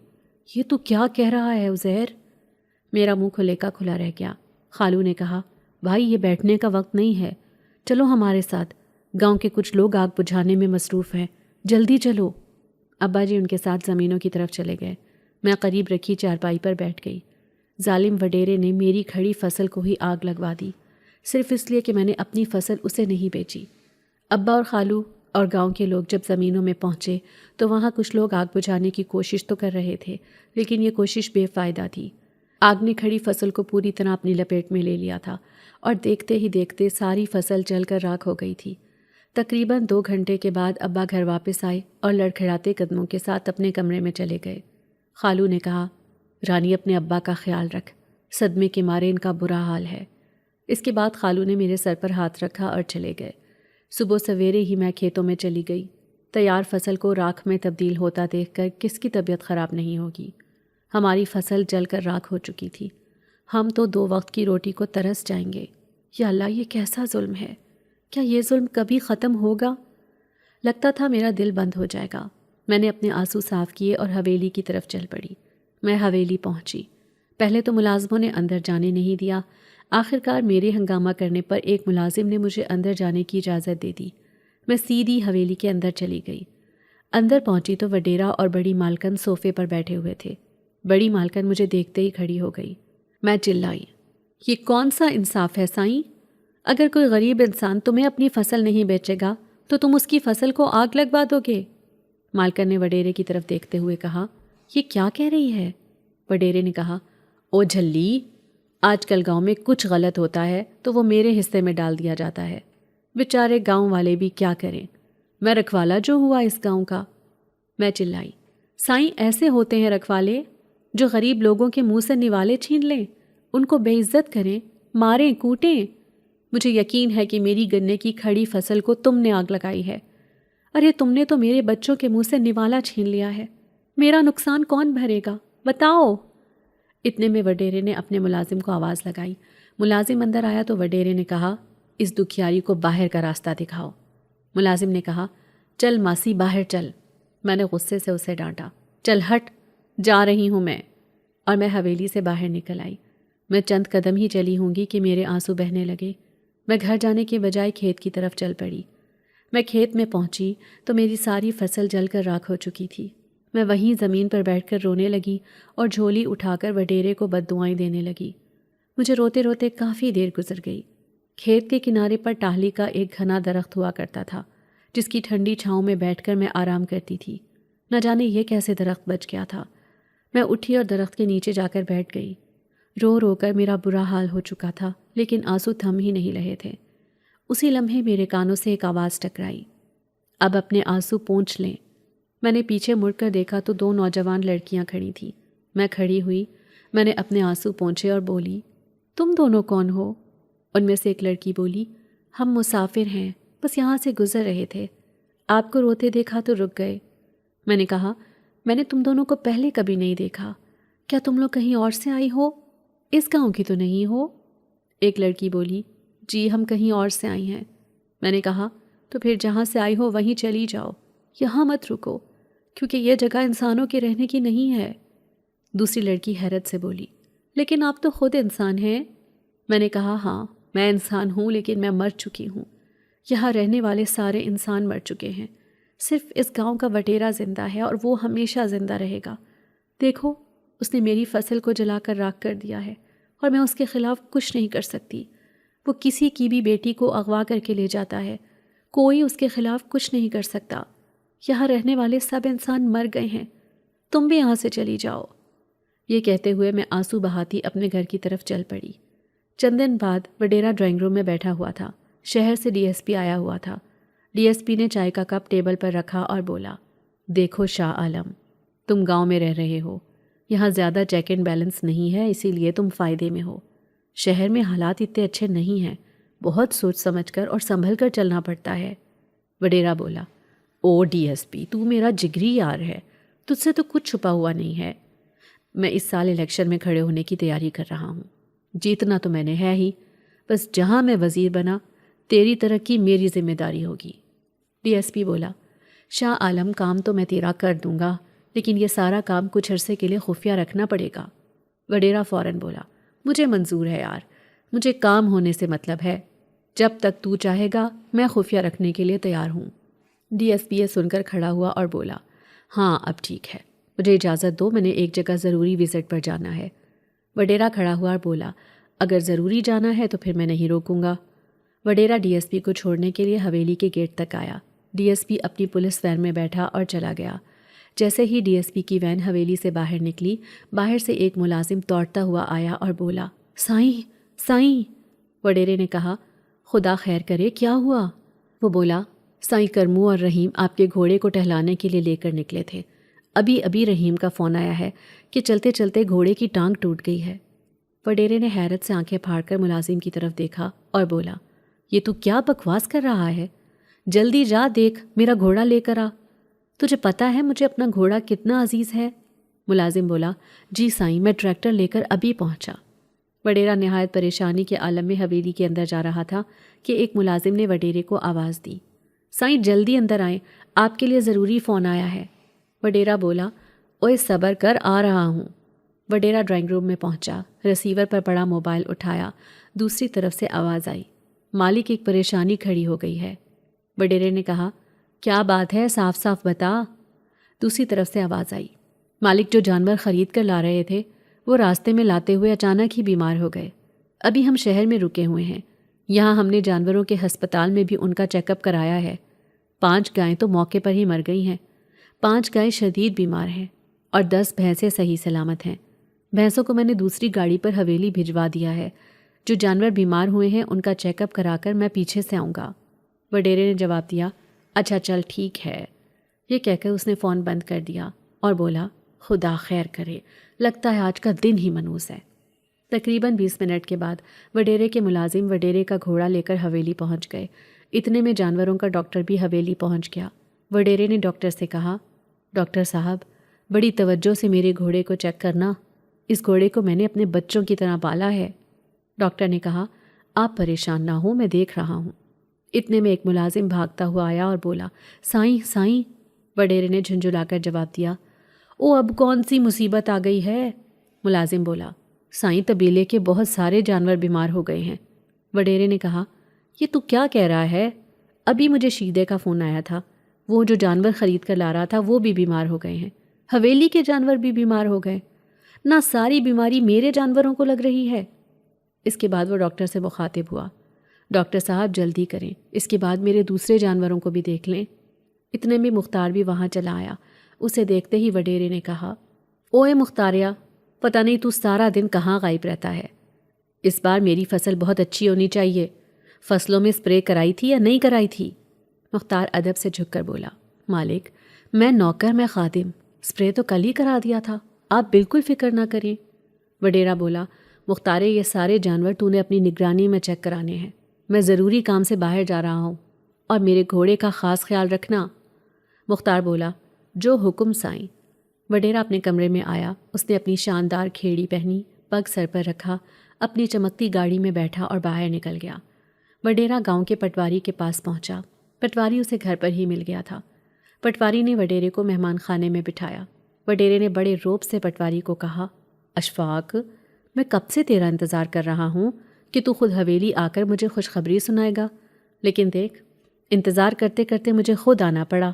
یہ تو کیا کہہ رہا ہے عزیر؟ میرا منہ کھلے کا کھلا رہ گیا۔ خالو نے کہا، بھائی یہ بیٹھنے کا وقت نہیں ہے، چلو ہمارے ساتھ، گاؤں کے کچھ لوگ آگ بجھانے میں مصروف ہیں، جلدی چلو۔ ابا جی ان کے ساتھ زمینوں کی طرف چلے گئے۔ میں قریب رکھی چارپائی پر بیٹھ گئی۔ ظالم وڈیرے نے میری کھڑی فصل کو ہی آگ لگوا دی، صرف اس لیے کہ میں نے اپنی فصل اسے نہیں بیچی۔ ابا اور خالو اور گاؤں کے لوگ جب زمینوں میں پہنچے تو وہاں کچھ لوگ آگ بجھانے کی کوشش تو کر رہے تھے، لیکن یہ کوشش بے فائدہ تھی۔ آگ نے کھڑی فصل کو پوری طرح اپنی لپیٹ میں لے لیا تھا اور دیکھتے ہی دیکھتے ساری فصل جل کر راکھ ہو گئی تھی۔ تقریباً 2 گھنٹے کے بعد ابا گھر واپس آئے اور لڑکھڑاتے قدموں کے ساتھ اپنے کمرے میں چلے گئے۔ خالو نے کہا، رانی اپنے ابا کا خیال رکھ، صدمے کے مارے ان کا برا حال ہے۔ اس کے بعد خالو نے میرے سر پر ہاتھ رکھا اور چلے گئے۔ صبح سویرے ہی میں کھیتوں میں چلی گئی۔ تیار فصل کو راکھ میں تبدیل ہوتا دیکھ کر کس کی طبیعت خراب نہیں ہوگی؟ ہماری فصل جل کر راکھ ہو چکی تھی۔ ہم تو 2 وقت کی روٹی کو ترس جائیں گے۔ یا اللہ، یہ کیسا ظلم ہے؟ کیا یہ ظلم کبھی ختم ہوگا؟ لگتا تھا میرا دل بند ہو جائے گا۔ میں نے اپنے آنسو صاف کیے اور حویلی کی طرف چل پڑی۔ میں حویلی پہنچی۔ پہلے تو ملازموں نے اندر جانے نہیں دیا۔ آخرکار میرے ہنگامہ کرنے پر ایک ملازم نے مجھے اندر جانے کی اجازت دے دی۔ میں سیدھی حویلی کے اندر چلی گئی۔ اندر پہنچی تو وڈیرا اور بڑی مالکن صوفے پر بیٹھے ہوئے تھے۔ بڑی مالکن مجھے دیکھتے ہی کھڑی ہو گئی۔ میں چلائی، یہ کون سا انصاف ہے سائیں؟ اگر کوئی غریب انسان تمہیں اپنی فصل نہیں بیچے گا تو تم اس کی فصل کو آگ لگوا دو گے؟ مالکن نے وڈیرے کی طرف دیکھتے ہوئے کہا، یہ کیا کہہ رہی ہے؟ وڈیرے نے کہا، او جھلی، آج کل گاؤں میں کچھ غلط ہوتا ہے تو وہ میرے حصے میں ڈال دیا جاتا ہے۔ بیچارے گاؤں والے بھی کیا کریں، میں رکھوالا جو ہوا اس گاؤں کا۔ میں چلائی، سائیں ایسے ہوتے ہیں رکھوالے جو غریب لوگوں کے منہ سے نوالے چھین لیں، ان کو بے عزت کریں، ماریں کوٹیں۔ مجھے یقین ہے کہ میری گنے کی کھڑی فصل کو تم نے آگ لگائی ہے۔ ارے تم نے تو میرے بچوں کے منہ سے نوالا چھین لیا ہے، میرا نقصان کون بھرے گا بتاؤ؟ اتنے میں وڈیرے نے اپنے ملازم کو آواز لگائی۔ ملازم اندر آیا تو وڈیرے نے کہا، اس دکھیاری کو باہر کا راستہ دکھاؤ۔ ملازم نے کہا، چل ماسی باہر چل۔ میں نے غصے سے اسے ڈانٹا، چل ہٹ، جا رہی ہوں میں، اور میں حویلی سے باہر نکل آئی۔ میں چند قدم ہی چلی ہوں گی کہ میرے آنسو بہنے لگے۔ میں گھر جانے کے بجائے کھیت کی طرف چل پڑی۔ میں کھیت میں پہنچی تو میری ساری فصل جل کر راکھ ہو چکی تھی۔ میں وہیں زمین پر بیٹھ کر رونے لگی اور جھولی اٹھا کر وڈیرے کو بددعائیں دینے لگی۔ مجھے روتے روتے کافی دیر گزر گئی۔ کھیت کے کنارے پر ٹاہلی کا ایک گھنا درخت ہوا کرتا تھا، جس کی ٹھنڈی چھاؤں میں بیٹھ کر میں آرام کرتی تھی۔ نہ جانے یہ کیسے درخت بچ گیا تھا۔ میں اٹھی اور درخت کے نیچے جا کر بیٹھ گئی۔ رو رو کر میرا برا حال ہو چکا تھا، لیکن آنسو تھم ہی نہیں رہے تھے۔ اسی لمحے میرے کانوں سے ایک آواز ٹکرائی، اب اپنے آنسو پونچھ لیں۔ میں نے پیچھے مڑ کر دیکھا تو 2 نوجوان لڑکیاں کھڑی تھیں۔ میں کھڑی ہوئی، میں نے اپنے آنسو پونچھے اور بولی، تم دونوں کون ہو؟ ان میں سے ایک لڑکی بولی، ہم مسافر ہیں، بس یہاں سے گزر رہے تھے، آپ کو روتے دیکھا تو رک گئے۔ میں نے کہا، میں نے تم دونوں کو پہلے کبھی نہیں دیکھا، کیا تم لوگ کہیں اور سے آئی ہو؟ اس گاؤں کی تو نہیں ہو؟ ایک لڑکی بولی، جی ہم کہیں اور سے آئی ہیں۔ میں نے کہا، تو پھر جہاں سے آئی ہو وہیں چلی جاؤ، یہاں مت رکو، کیونکہ یہ جگہ انسانوں کے رہنے کی نہیں ہے۔ دوسری لڑکی حیرت سے بولی، لیکن آپ تو خود انسان ہیں۔ میں نے کہا، ہاں میں انسان ہوں، لیکن میں مر چکی ہوں۔ یہاں رہنے والے سارے انسان مر چکے ہیں، صرف اس گاؤں کا وٹیرا زندہ ہے، اور وہ ہمیشہ زندہ رہے گا۔ دیکھو، اس نے میری فصل کو جلا کر راکھ کر دیا ہے، اور میں اس کے خلاف کچھ نہیں کر سکتی۔ وہ کسی کی بھی بیٹی کو اغوا کر کے لے جاتا ہے، کوئی اس کے خلاف کچھ نہیں کر سکتا۔ یہاں رہنے والے سب انسان مر گئے ہیں، تم بھی یہاں سے چلی جاؤ۔ یہ کہتے ہوئے میں آنسو بہاتی اپنے گھر کی طرف چل پڑی۔ چند دن بعد وڈیرا ڈرائنگ روم میں بیٹھا ہوا تھا۔ شہر سے ڈی ایس پی آیا ہوا تھا۔ ڈی ایس پی نے چائے کا کپ ٹیبل پر رکھا اور بولا، دیکھو شاہ عالم، تم گاؤں میں رہ رہے ہو، یہاں زیادہ چیک اینڈ بیلنس نہیں ہے، اسی لیے تم فائدے میں ہو۔ شہر میں حالات اتنے اچھے نہیں ہیں، بہت سوچ سمجھ کر اور سنبھل کر چلنا پڑتا ہے۔ وڈیرا بولا، او ڈی ایس پی، تو میرا جگری یار ہے، تجھ سے تو کچھ چھپا ہوا نہیں ہے۔ میں اس سال الیکشن میں کھڑے ہونے کی تیاری کر رہا ہوں، جیتنا تو میں نے ہے ہی، بس جہاں میں وزیر بنا تیری ترقی میری ذمہ داری ہوگی۔ ڈی ایس پی بولا، شاہ عالم کام تو میں تیرا کر دوں گا، لیکن یہ سارا کام کچھ عرصے کے لیے خفیہ رکھنا پڑے گا۔ وڈیرا فوراً بولا، مجھے منظور ہے یار، مجھے کام ہونے سے مطلب ہے، جب تک تو چاہے گا میں خفیہ رکھنے کے لیے تیار ہوں۔ ڈی ایس پی یہ سن کر کھڑا ہوا اور بولا، ہاں اب ٹھیک ہے، مجھے اجازت دو، میں نے ایک جگہ ضروری وزٹ پر جانا ہے۔ وڈیرا کھڑا ہوا اور بولا، اگر ضروری جانا ہے تو پھر میں نہیں روکوں گا۔ وڈیرا ڈی ایس پی کو چھوڑنے کے لیے حویلی کے گیٹ تک آیا۔ ڈی ایس پی اپنی پولیس وین میں بیٹھا اور چلا گیا۔ جیسے ہی ڈی ایس پی کی وین حویلی سے باہر نکلی، باہر سے ایک ملازم دوڑتا ہوا آیا اور بولا، سائیں سائیں۔ وڈیرے نے کہا، خدا خیر کرے، کیا ہوا؟ وہ بولا، سائیں کرمو اور رحیم آپ کے گھوڑے کو ٹہلانے کے لیے لے کر نکلے تھے، ابھی رحیم کا فون آیا ہے کہ چلتے چلتے گھوڑے کی ٹانگ ٹوٹ گئی ہے۔ وڈیرے نے حیرت سے آنکھیں پھاڑ کر ملازم کی طرف دیکھا اور بولا، یہ تو کیا بکواس کر رہا ہے؟ جلدی جا دیکھ، میرا گھوڑا لے کر آ، تجھے پتہ ہے مجھے اپنا گھوڑا کتنا عزیز ہے۔ ملازم بولا، جی سائیں، میں ٹریکٹر لے کر ابھی پہنچا۔ وڈیرا نہایت پریشانی کے عالم میں حویلی کے اندر جا رہا تھا کہ ایک ملازم نے وڈیرے کو آواز دی، سائیں جلدی اندر آئیں، آپ کے لیے ضروری فون آیا ہے۔ وڈیرا بولا، اوئے صبر کر، آ رہا ہوں۔ وڈیرا ڈرائنگ روم میں پہنچا، ریسیور پر پڑا موبائل اٹھایا، دوسری طرف سے آواز آئی، مالک ایک پریشانی کھڑی ہو گئی ہے۔ وڈیرے نے کہا، کیا بات ہے، صاف صاف بتا۔ دوسری طرف سے آواز آئی، مالک جو جانور خرید کر لا رہے تھے وہ راستے میں لاتے ہوئے اچانک ہی بیمار ہو گئے، ابھی ہم شہر میں رکے ہوئے ہیں، یہاں ہم نے جانوروں کے ہسپتال میں بھی ان کا چیک اپ کرایا ہے، 5 گائیں تو موقع پر ہی مر گئی ہیں، 5 گائیں شدید بیمار ہیں اور 10 بھینسیں صحیح سلامت ہیں۔ بھینسوں کو میں نے دوسری گاڑی پر حویلی بھجوا دیا ہے، جو جانور بیمار ہوئے ہیں ان کا چیک اپ کرا کر میں پیچھے سے آؤں گا۔ وڈیرے نے جواب دیا، اچھا چل ٹھیک ہے۔ یہ کہہ کر اس نے فون بند کر دیا اور بولا، خدا خیر کرے، لگتا ہے آج کا دن ہی منحوس ہے۔ تقریباً 20 منٹ کے بعد وڈیرے کے ملازم وڈیرے کا گھوڑا لے کر حویلی پہنچ گئے۔ اتنے میں جانوروں کا ڈاکٹر بھی حویلی پہنچ گیا۔ وڈیرے نے ڈاکٹر سے کہا، ڈاکٹر صاحب بڑی توجہ سے میرے گھوڑے کو چیک کرنا، اس گھوڑے کو میں نے اپنے بچوں کی طرح پالا ہے۔ ڈاکٹر نے کہا، آپ پریشان نہ ہوں، میں دیکھ رہا ہوں۔ اتنے میں ایک ملازم بھاگتا ہوا آیا اور بولا، سائیں سائیں۔ وڈیرے نے جھنجھلا کر جواب دیا، او اب کون سی مصیبت آ گئی ہے؟ ملازم بولا، سائیں طبیلے کے بہت سارے جانور بیمار ہو گئے ہیں۔ وڈیرے نے کہا، یہ تو کیا کہہ رہا ہے؟ ابھی مجھے شیدے کا فون آیا تھا، وہ جو جانور خرید کر لا رہا تھا وہ بھی بیمار ہو گئے ہیں، حویلی کے جانور بھی بیمار ہو گئے، نہ ساری بیماری میرے جانوروں کو لگ رہی ہے۔ اس کے بعد وہ ڈاکٹر سے مخاطب ہوا، ڈاکٹر صاحب جلدی کریں، اس کے بعد میرے دوسرے جانوروں کو بھی دیکھ لیں۔ اتنے میں مختار بھی وہاں چلا آیا۔ اسے دیکھتے ہی وڈیرے نے کہا، اوئے مختاریہ، پتہ نہیں تو سارا دن کہاں غائب رہتا ہے؟ اس بار میری فصل بہت اچھی ہونی چاہیے، فصلوں میں سپرے کرائی تھی یا نہیں کرائی تھی؟ مختار ادب سے جھک کر بولا، مالک میں نوکر، میں خادم، سپرے تو کل ہی کرا دیا تھا، آپ بالکل فکر نہ کریں۔ وڈیرا بولا، مختارے یہ سارے جانور تو نے اپنی نگرانی میں چیک کرانے ہیں، میں ضروری کام سے باہر جا رہا ہوں، اور میرے گھوڑے کا خاص خیال رکھنا۔ مختار بولا، جو حکم سائیں۔ وڈیرا اپنے کمرے میں آیا، اس نے اپنی شاندار کھیڑی پہنی، پگ سر پر رکھا، اپنی چمکتی گاڑی میں بیٹھا اور باہر نکل گیا۔ وڈیرا گاؤں کے پٹواری کے پاس پہنچا۔ پٹواری اسے گھر پر ہی مل گیا تھا۔ پٹواری نے وڈیرے کو مہمان خانے میں بٹھایا۔ وڈیرے نے بڑے روب سے پٹواری کو کہا، اشفاق، میں کب سے تیرا انتظار کر رہا ہوں کہ تو خود حویلی آ کر مجھے خوشخبری سنائے گا، لیکن دیکھ انتظار کرتے کرتے مجھے خود آنا پڑا۔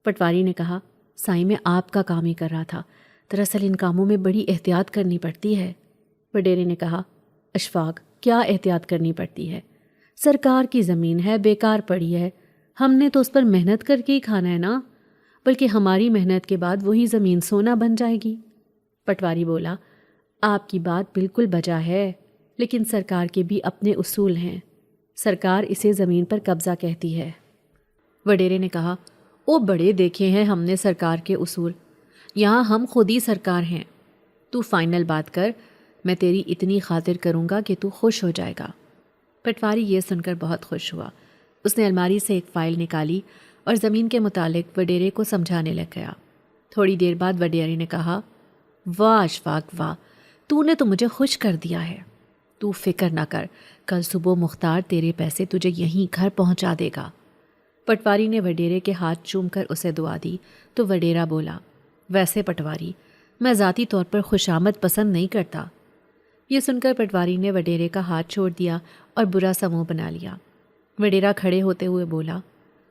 پٹواری نے کہا، سائیں میں آپ کا کام ہی کر رہا تھا، دراصل ان کاموں میں بڑی احتیاط کرنی پڑتی ہے۔ وڈیرے نے کہا، اشفاق کیا احتیاط کرنی پڑتی ہے؟ سرکار کی زمین ہے، بیکار پڑی ہے، ہم نے تو اس پر محنت کر کے ہی کھانا ہے نا، بلکہ ہماری محنت کے بعد وہی زمین سونا بن جائے گی۔ پٹواری بولا، آپ کی بات بالکل بجا ہے، لیکن سرکار کے بھی اپنے اصول ہیں، سرکار اسے زمین پر قبضہ کہتی ہے۔ وڈیرے نے کہا، او بڑے دیکھے ہیں ہم نے سرکار کے اصول، یہاں ہم خود ہی سرکار ہیں، تو فائنل بات کر، میں تیری اتنی خاطر کروں گا کہ تو خوش ہو جائے گا۔ پٹواری یہ سن کر بہت خوش ہوا۔ اس نے الماری سے ایک فائل نکالی اور زمین کے متعلق وڈیرے کو سمجھانے لگ گیا۔ تھوڑی دیر بعد وڈیرے نے کہا، واہ اشفاق واہ، تو نے تو مجھے خوش کر دیا ہے، تو فکر نہ کر، کل صبح مختار تیرے پیسے تجھے یہیں گھر پہنچا دے گا۔ پٹواری نے وڈیرے کے ہاتھ چوم کر اسے دعا دی تو وڈیرا بولا، ویسے پٹواری، میں ذاتی طور پر خوشامد پسند نہیں کرتا۔ یہ سن کر پٹواری نے وڈیرے کا ہاتھ چھوڑ دیا اور برا سا منہ بنا لیا۔ وڈیرا کھڑے ہوتے ہوئے بولا،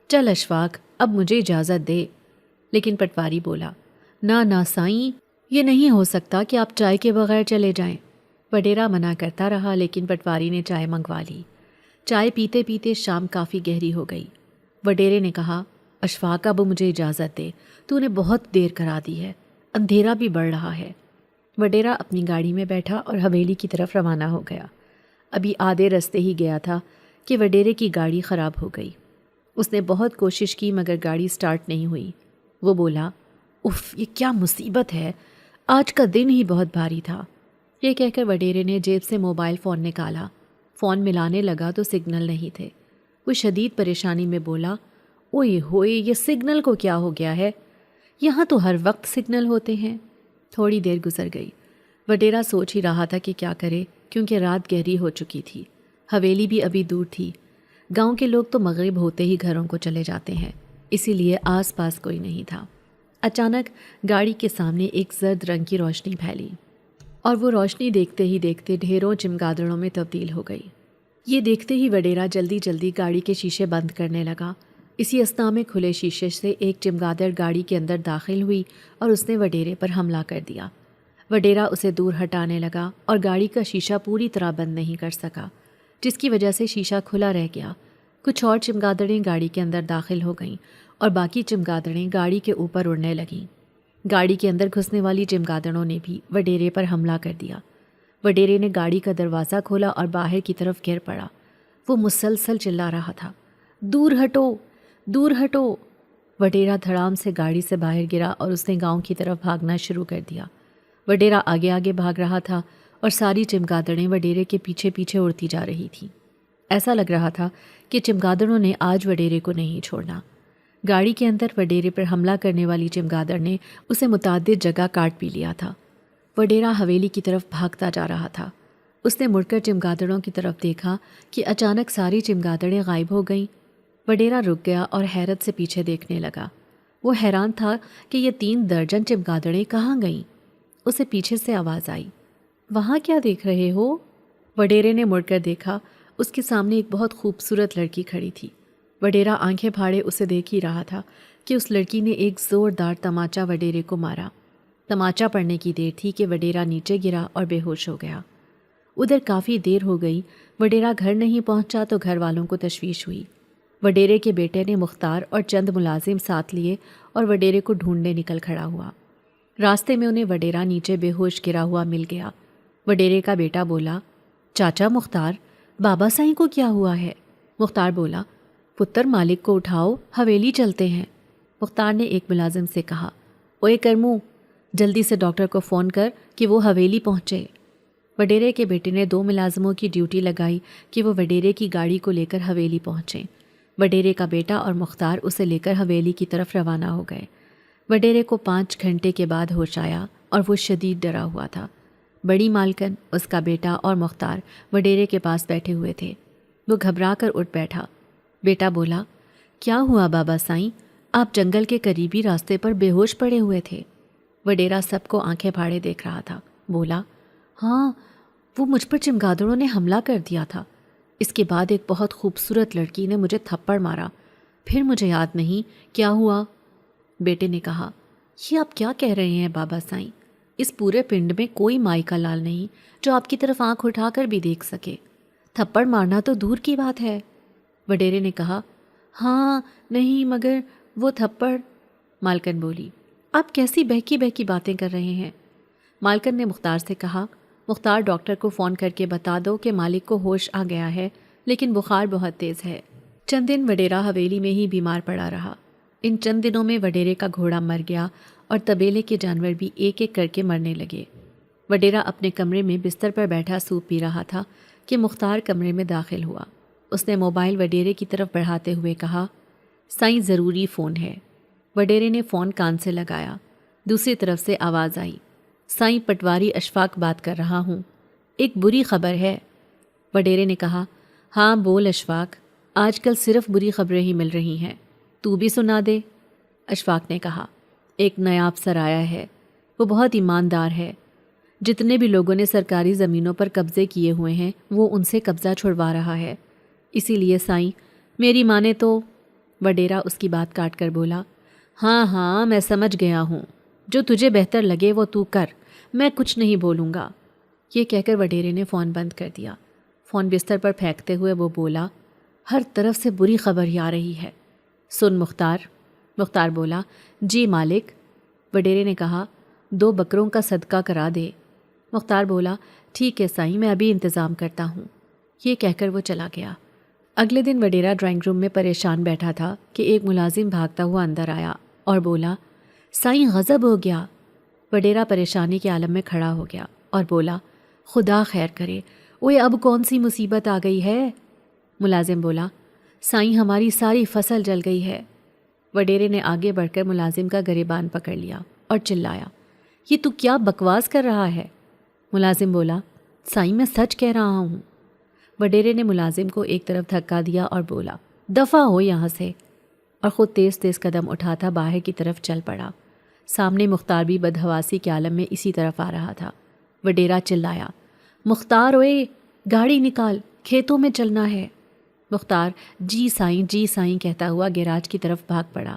چل اشفاق، اب مجھے اجازت دے۔ لیکن پٹواری بولا، نہ سائیں، یہ نہیں ہو سکتا کہ آپ چائے کے بغیر چلے جائیں۔ وڈیرا منع کرتا رہا لیکن پٹواری نے چائے منگوا لی۔ چائے پیتے پیتے شام کافی گہری ہو گئی۔ وڈیرے نے کہا، اشفاق اب مجھے اجازت دے، تو نے بہت دیر کرا دی ہے، اندھیرا بھی بڑھ رہا ہے۔ وڈیرا اپنی گاڑی میں بیٹھا اور حویلی کی طرف روانہ ہو گیا۔ ابھی آدھے رستے ہی گیا تھا کہ وڈیرے کی گاڑی خراب ہو گئی۔ اس نے بہت کوشش کی مگر گاڑی سٹارٹ نہیں ہوئی۔ وہ بولا، اف، یہ کیا مصیبت ہے، آج کا دن ہی بہت بھاری تھا۔ یہ کہہ کر وڈیرے نے جیب سے موبائل فون نکالا۔ فون ملانے لگا تو سگنل نہیں تھے۔ وہ شدید پریشانی میں بولا، اوئے ہوئے، یہ سگنل کو کیا ہو گیا ہے؟ یہاں تو ہر وقت سگنل ہوتے ہیں۔ تھوڑی دیر گزر گئی۔ وڈیرا سوچ ہی رہا تھا کہ کیا کرے، کیونکہ رات گہری ہو چکی تھی۔ حویلی بھی ابھی دور تھی۔ گاؤں کے لوگ تو مغرب ہوتے ہی گھروں کو چلے جاتے ہیں، اسی لیے آس پاس کوئی نہیں تھا۔ اچانک گاڑی کے سامنے ایک زرد رنگ کی روشنی پھیلی اور وہ روشنی دیکھتے ہی دیکھتے ڈھیروں چمگادڑوں میں تبدیل ہو گئی۔ یہ دیکھتے ہی وڈیرا جلدی جلدی گاڑی کے شیشے بند کرنے لگا۔ اسی اثنا میں کھلے شیشے سے ایک چمگادڑ گاڑی کے اندر داخل ہوئی اور اس نے وڈیرے پر حملہ کر دیا۔ وڈیرا اسے دور ہٹانے لگا اور گاڑی کا شیشہ پوری طرح بند نہیں کر سکا، جس کی وجہ سے شیشہ کھلا رہ گیا۔ کچھ اور چمگادڑیں گاڑی کے اندر داخل ہو گئیں اور باقی چمگادڑیں گاڑی کے اوپر اڑنے لگیں۔ گاڑی کے اندر گھسنے والی چمگادڑوں نے بھی وڈیرے پر حملہ کر دیا۔ وڈیرے نے گاڑی کا دروازہ کھولا اور باہر کی طرف گر پڑا۔ وہ مسلسل چلا رہا تھا، دور ہٹو، دور ہٹو۔ وڈیرا دھڑام سے گاڑی سے باہر گرا اور اس نے گاؤں کی طرف بھاگنا شروع کر دیا۔ وڈیرا آگے آگے بھاگ رہا تھا اور ساری چمگادڑیں وڈیرے کے پیچھے پیچھے اڑتی جا رہی تھیں۔ ایسا لگ رہا تھا کہ چمگادڑوں نے آج وڈیرے کو نہیں چھوڑنا۔ گاڑی کے اندر وڈیرے پر حملہ کرنے والی چمگادڑ نے اسے متعدد جگہ کاٹ بھی لیا تھا۔ وڈیرا حویلی کی طرف بھاگتا جا رہا تھا۔ اس نے مڑ کر چمگادڑوں کی طرف دیکھا کہ اچانک ساری چمگادڑیں غائب ہو گئیں۔ وڈیرا رک گیا اور حیرت سے پیچھے دیکھنے لگا۔ وہ حیران تھا کہ یہ 3 درجن چمگادڑیں کہاں گئیں۔ اسے پیچھے سے آواز آئی، وہاں کیا دیکھ رہے ہو؟ وڈیرے نے مڑ کر دیکھا، اس کے سامنے ایک بہت خوبصورت لڑکی کھڑی تھی۔ وڈیرا آنکھیں پھاڑے اسے دیکھ ہی رہا تھا کہ اس لڑکی نے ایک زوردار تماچا وڈیرے کو مارا۔ تماچا پڑنے کی دیر تھی کہ وڈیرا نیچے گرا اور بے ہوش ہو گیا۔ ادھر کافی دیر ہو گئی، وڈیرا گھر نہیں پہنچا تو گھر والوں کو تشویش ہوئی۔ وڈیرے کے بیٹے نے مختار اور چند ملازم ساتھ لیے اور وڈیرے کو ڈھونڈنے نکل کھڑا ہوا۔ راستے میں انہیں وڈیرا نیچے بے ہوش گرا ہوا مل گیا۔ وڈیرے کا بیٹا بولا، چاچا مختار، بابا سائیں کو کیا ہوا ہے؟ مختار بولا، پتر مالک کو اٹھاؤ، حویلی چلتے ہیں۔ مختار نے ایک ملازم سے کہا، اوئے کرمو، جلدی سے ڈاکٹر کو فون کر کہ وہ حویلی پہنچے۔ وڈیرے کے بیٹے نے 2 ملازموں کی ڈیوٹی لگائی کہ وہ وڈیرے کی گاڑی کو لے کر حویلی پہنچیں۔ وڈیرے کا بیٹا اور مختار اسے لے کر حویلی کی طرف روانہ ہو گئے۔ وڈیرے کو 5 گھنٹے کے بعد ہوش آیا اور وہ شدید ڈرا ہوا تھا۔ بڑی مالکن، اس کا بیٹا اور مختار وڈیرے کے پاس بیٹھے ہوئے تھے۔ وہ گھبرا کر اٹھ بیٹھا۔ بیٹا بولا، کیا ہوا بابا سائیں؟ آپ جنگل کے قریبی راستے پر بے ہوش پڑے ہوئے تھے۔ وڈیرا سب کو آنکھیں پھاڑے دیکھ رہا تھا۔ بولا، ہاں، وہ مجھ پر چمگادڑوں نے حملہ کر دیا تھا۔ اس کے بعد ایک بہت خوبصورت لڑکی نے مجھے تھپڑ مارا، پھر مجھے یاد نہیں کیا ہوا۔ بیٹے نے کہا، یہ آپ کیا کہہ رہے ہیں بابا سائیں؟ اس پورے پنڈ میں کوئی مائی کا لال نہیں جو آپ کی طرف آنکھ اٹھا کر بھی دیکھ سکے۔ تھپڑ مارنا تو دور کی بات ہے۔ وڈیرے نے کہا، ہاں نہیں، مگر وہ تھپڑ۔ مالکن بولی، آپ کیسی بہکی بہکی باتیں کر رہے ہیں؟ مالکن نے مختار سے کہا، مختار ڈاکٹر کو فون کر کے بتا دو کہ مالک کو ہوش آ گیا ہے لیکن بخار بہت تیز ہے۔ چند دن وڈیرا حویلی میں ہی بیمار پڑا رہا۔ ان چند دنوں میں وڈیرے کا گھوڑا مر گیا اور طبیلے کے جانور بھی ایک ایک کر کے مرنے لگے۔ وڈیرا اپنے کمرے میں بستر پر بیٹھا سوپ پی رہا تھا کہ مختار کمرے میں داخل ہوا۔ اس نے موبائل وڈیرے کی طرف بڑھاتے ہوئے کہا، سائیں ضروری فون ہے۔ وڈیرے نے فون کان سے لگایا۔ دوسری طرف سے آواز آئی، سائیں پٹواری اشفاق بات کر رہا ہوں، ایک بری خبر ہے، وڈیرے نے کہا، ہاں بول اشفاق، آج کل صرف بری خبریں ہی مل رہی ہیں، تو بھی سنا دے۔ اشفاق نے کہا، ایک نیا افسر آیا ہے، وہ بہت ایماندار ہے، جتنے بھی لوگوں نے سرکاری زمینوں پر قبضے کیے ہوئے ہیں وہ ان سے قبضہ چھڑوا رہا ہے، اسی لیے سائیں میری مانے تو۔ وڈیرا اس کی بات کاٹ کر بولا، ہاں ہاں میں سمجھ گیا ہوں، جو تجھے بہتر لگے وہ تو کر، میں کچھ نہیں بولوں گا۔ یہ کہہ کر وڈیرے نے فون بند کر دیا۔ فون بستر پر پھینکتے ہوئے وہ بولا، ہر طرف سے بری خبر ہی آ رہی ہے۔ سن مختار۔ مختار بولا، جی مالک۔ وڈیرے نے کہا، 2 بکروں کا صدقہ کرا دے۔ مختار بولا، ٹھیک ہے سائیں، میں ابھی انتظام کرتا ہوں۔ یہ کہہ کر وہ چلا گیا۔ اگلے دن وڈیرا ڈرائنگ روم میں پریشان بیٹھا تھا کہ ایک ملازم بھاگتا ہوا اندر آیا اور بولا، سائیں غضب ہو گیا۔ وڈیرا پریشانی کے عالم میں کھڑا ہو گیا اور بولا، خدا خیر کرے، اوئے اب کون سی مصیبت آ گئی ہے؟ ملازم بولا، سائیں ہماری ساری فصل جل گئی ہے۔ وڈیرے نے آگے بڑھ کر ملازم کا گریبان پکڑ لیا اور چلایا، یہ تو کیا بکواس کر رہا ہے؟ ملازم بولا، سائیں میں سچ کہہ رہا ہوں۔ وڈیرے نے ملازم کو ایک طرف دھکا دیا اور بولا، دفع ہو یہاں سے، اور خود تیز تیز قدم اٹھاتا باہر کی طرف چل پڑا۔ سامنے مختار بھی بدحواسی کے عالم میں اسی طرف آ رہا تھا۔ وڈیرا چلایا، مختار اوئے گاڑی نکال، کھیتوں میں چلنا ہے۔ مختار جی سائیں کہتا ہوا گیراج کی طرف بھاگ پڑا۔